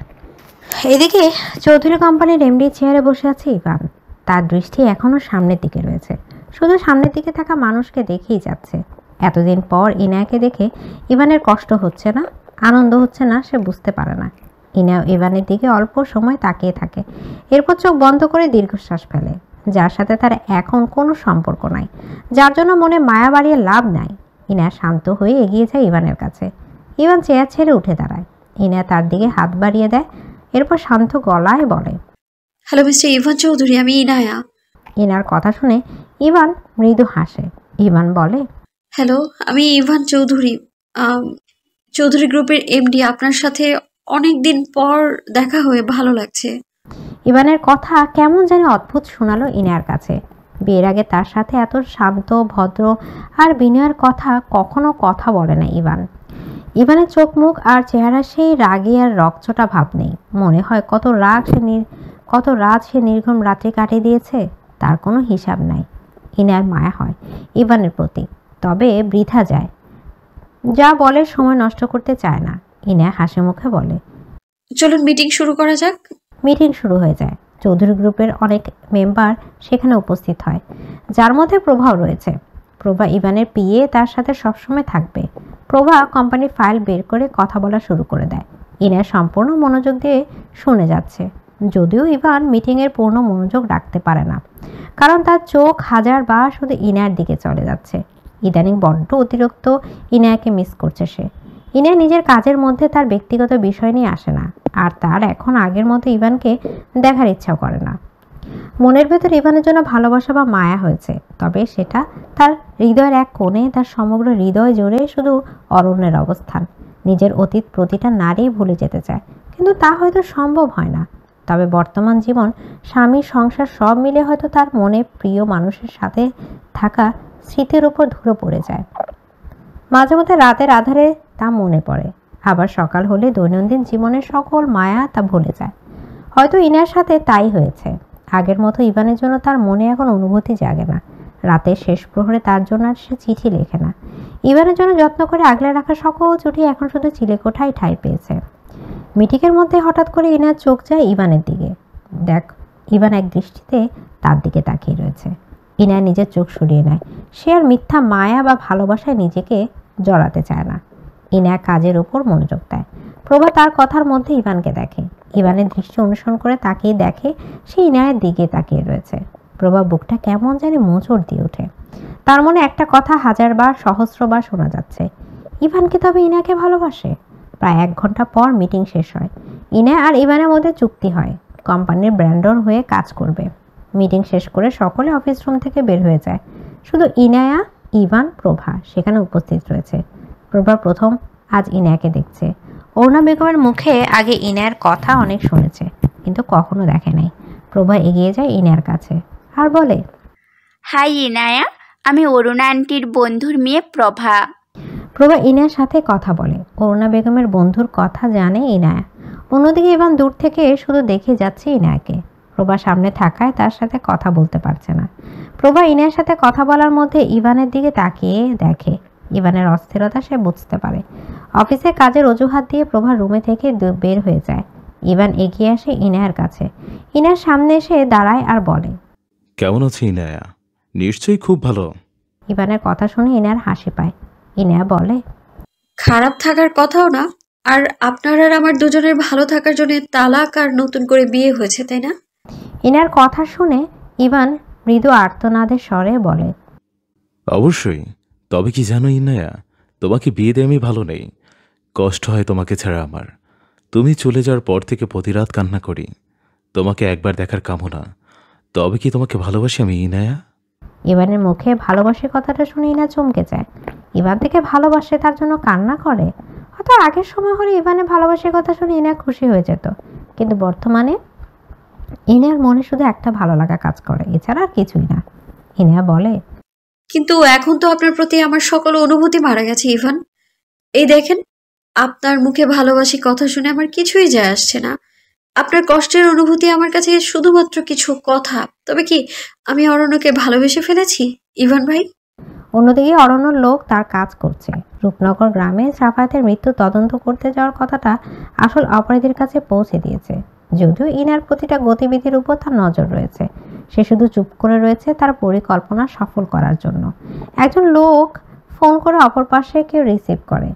এদিকে চৌধুরী কোম্পানির এমডি চেয়ারে বসে আছে ইভান। তার দৃষ্টি এখনও সামনের দিকে রয়েছে, শুধু সামনের দিকে থাকা মানুষকে দেখেই যাচ্ছে। এতদিন পর ইনায়াকে দেখে ইভানের কষ্ট হচ্ছে না, আনন্দ হচ্ছে না, সে বুঝতে পারে না। ইনায়া ইভানের দিকে অল্প সময় তাকিয়ে থাকে, এরপর চোখ বন্ধ করে দীর্ঘশ্বাস ফেলে। যার সাথে তার এখন কোনো সম্পর্ক নাই, যার জন্য মনে মায়া বাড়িয়ে লাভ নাই। ইনায়া শান্ত হয়ে এগিয়ে যায় ইভানের কাছে। ইভান চেয়ার ছেড়ে উঠে দাঁড়ায়। ইনায়া তার দিকে হাত বাড়িয়ে দেয়, এরপর শান্ত গলায় বলে, হ্যালো মিস্টার ইভান চৌধুরী, আমি ইনায়া। ইনার কথা শুনে ইভান মৃদু হাসে। ইভান বলে, হ্যালো, আমি ইভান চৌধুরী, চৌধুরী গ্রুপের এমডি। আপনার সাথে অনেক দিন পর দেখা হয়ে ভালো লাগছে। ইভানের কথা কেমন যেন অদ্ভুত শোনালো ইনায়ার কাছে। বিয়ের আগে তার সাথে এত শান্ত, ভদ্র আর বিনয়ের কথা কখনো কথা বলে না ইভান। ইভানের চোখ মুখ আর চেহারা সেই রাগী আর রকচটা ভাব নেই। মনে হয় কত রাত সে নির্ঘুম রাত্রি কাটিয়ে দিয়েছে, তার কোনো হিসাব নাই। ইনার মায়া হয় ইভানের প্রতি, তবে বৃথা যায়। যা বলে সময় নষ্ট করতে চায় না। ইনা হাসি মুখে বলে, চলুন মিটিং শুরু করা যাক। মিটিং শুরু হয়ে যায়। চৌধুরী গ্রুপের অনেক মেম্বার সেখানে উপস্থিত হয়, যার মধ্যে প্রভাও রয়েছে। প্রভা ইভানের পিএ, তার সাথে সবসময় থাকবে। প্রভা কোম্পানির ফাইল বের করে কথা বলা শুরু করে দেয়। ইনা সম্পূর্ণ মনোযোগ দিয়ে শুনে যাচ্ছে, যদিও ইভান মিটিংয়ের পূর্ণ মনোযোগ রাখতে পারে না, কারণ তার চোখ হাজারবার শুধু ইনার দিকে চলে যাচ্ছে। ইদানিং বড্ড অতিরিক্ত ইনায়াকে মিস করছে সে। ইনা নিজের কাজের মধ্যে তার ব্যক্তিগত বিষয় নিয়ে আসে না, আর তার এখন আগের মতো ইভানকে দেখার ইচ্ছাও করে না। মনের ভেতর ইভানের জন্য ভালোবাসা বা মায়া হয়েছে, তবে সেটা তার হৃদয়ের এক কোণে। তার সমগ্র হৃদয় জুড়ে শুধু অরণ্যের অবস্থান। নিজের অতীত প্রতিটা নারী ভুলে যেতে চায়, কিন্তু তা হয়তো সম্ভব হয় না। তবে বর্তমান জীবন, স্বামী, সংসার সব মিলে হয়তো তার মনে প্রিয় মানুষের সাথে থাকা স্মৃতির উপর ধুলো পড়ে যায়। মাঝে মধ্যে রাতের আধারে তা মনে পড়ে, আবার সকাল হলে দৈনন্দিন জীবনের সকল মায়া তা ভুলে যায়। হয়তো ইনার সাথে তাই হয়েছে। আগের মতো ইভানের জন্য তার মনে এখন অনুভূতি জাগে না। রাতের শেষ প্রহরে তার জন্য আর সে চিঠি লেখে না। ইভানের জন্য যত্ন করে আগলে রাখা সকল চিঠি এখন শুধু চিলেকোঠায় ঠাঁই পেয়েছে। মিটিংয়ের মধ্যে হঠাৎ করে ইনার চোখ যায় ইভানের দিকে। দেখ, ইভান এক দৃষ্টিতে তার দিকে তাকিয়ে রয়েছে। ইনা নিজের চোখ সরিয়ে নেয়। সে আর মিথ্যা মায়া বা ভালোবাসায় নিজেকে জড়াতে চায় না। ইনা কাজের উপর মনোযোগ দেয়। প্রভা তার কথার মধ্যে ইভানকে দেখে। ইভানের দৃষ্টি অনুসরণ করে তাকিয়ে দেখে সে ইনায়ের দিকে তাকিয়ে রয়েছে। প্রভা বুকটা কেমন জানি মোচড় দিয়ে ওঠে। তার মনে একটা কথা হাজারবার, সহস্রবার শোনা যাচ্ছে, ইভানকে তবে ইনাকে ভালোবাসে। প্রায় 1 ঘন্টা পর মিটিং শেষ হয়। ইনা আর ইভানের মধ্যে চুক্তি হয়, কোম্পানির ব্র্যান্ডর হয়ে কাজ করবে। মিটিং শেষ করে সকলে অফিস রুম থেকে বের হয়ে যায়। শুধু ইনায়া, ইভান, প্রভা সেখানে উপস্থিত রয়েছে। প্রভা প্রথম আজ ইনায়াকে দেখছে। অরুণা বেগমের মুখে আগে ইনায়ার কথা অনেক শুনেছে, কিন্তু কখনো দেখে নাই। প্রভা এগিয়ে যায় ইনায়ার কাছে আর বলে, হাই ইনায়া, আমি অরুণা আন্টির বন্ধুর মেয়ে প্রভা। প্রভা ইনায়ার সাথে কথা বলে। অরুণা বেগমের বন্ধুর কথা জানে ইনায়া। অন্যদিকে ইভান দূর থেকে শুধু দেখে যাচ্ছে ইনায়াকে। প্রভা সামনে থাকায় তার সাথে কথা বলতে পারছে না। প্রভা ইনায়ার সাথে কথা বলার মধ্যে ইভানের দিকে তাকিয়ে দেখে। ইভানের অস্থিরতা সে বুঝতে পারে। অফিসে কাজের অজুহাত দিয়ে প্রভা রুমে থেকে বের হয়ে যায়। ইভান এগিয়ে আসে ইনায়ার কাছে। ইনায়ার সামনে এসে দাঁড়ায় আর বলে, কেমন আছে ইনায়া? নিশ্চয়ই খুব ভালো। ইভানের কথা শুনে ইনায়ার হাসি পায়। ইনায়া বলে, খারাপ থাকার কথাও না। আর আপনার আর আমার দুজনের ভালো থাকার জন্য তালাক আর নতুন করে বিয়ে হয়েছে, তাই না? ইনার কথা শুনে ইভান মৃদু আর্তনাদের স্বরে বলে, অবশ্যই। তবে কি জানো ইনায়া, তোমাকে বিয়ে দিয়ে আমি ভালো নেই। কষ্ট হয় তোমাকে ছাড়া আমার। তুমি চলে যাওয়ার পর থেকে প্রতি রাত কান্না করি, তোমাকে একবার দেখার কামনা। তবে কি তোমাকে ভালোবাসি আমি ইনায়া? ইভানের মুখে ভালোবাসে কথাটা শুনে ইনা চমকে যায়। ইভান থেকে ভালোবাসে, তার জন্য কান্না করে। হয়তো আগের সময় হলে ইভানের ভালোবাসার কথা শুনে ইনা খুশি হয়ে যেত, কিন্তু বর্তমানে ইনার মনে শুধু একটা ভালো লাগা কাজ করে, এছাড়া আর কিছুই না। ইনা বলে, কিন্তু এখন তো আপনার প্রতি আমার সকল অনুভূতি মারা গেছে ইভান। এই দেখেন, আপনার মুখে ভালোবাসি কথা শুনে আমার কিছুই যায় আসছে না। আপনার কষ্টের অনুভূতি আমার কাছে শুধুমাত্র কিছু কথা। তবে কি আমি অরণ্যকে ভালোবেসে ফেলেছি ইভান ভাই? অন্যদিকে অরণ্যর লোক তার কাজ করছে। রূপনগর গ্রামে সাফায়াতের মৃত্যু তদন্ত করতে যাওয়ার কথাটা আসল অপরাধীর কাছে পৌঁছে দিয়েছে। যদিও ইনার প্রতিটা গতিবিধির উপর তার নজর রয়েছে, সে শুধু চুপ করে রয়েছে তার পরিকল্পনা সফল করার জন্য। একজন লোক ফোন করে অপর পাশে কেউ রিসিভ করে।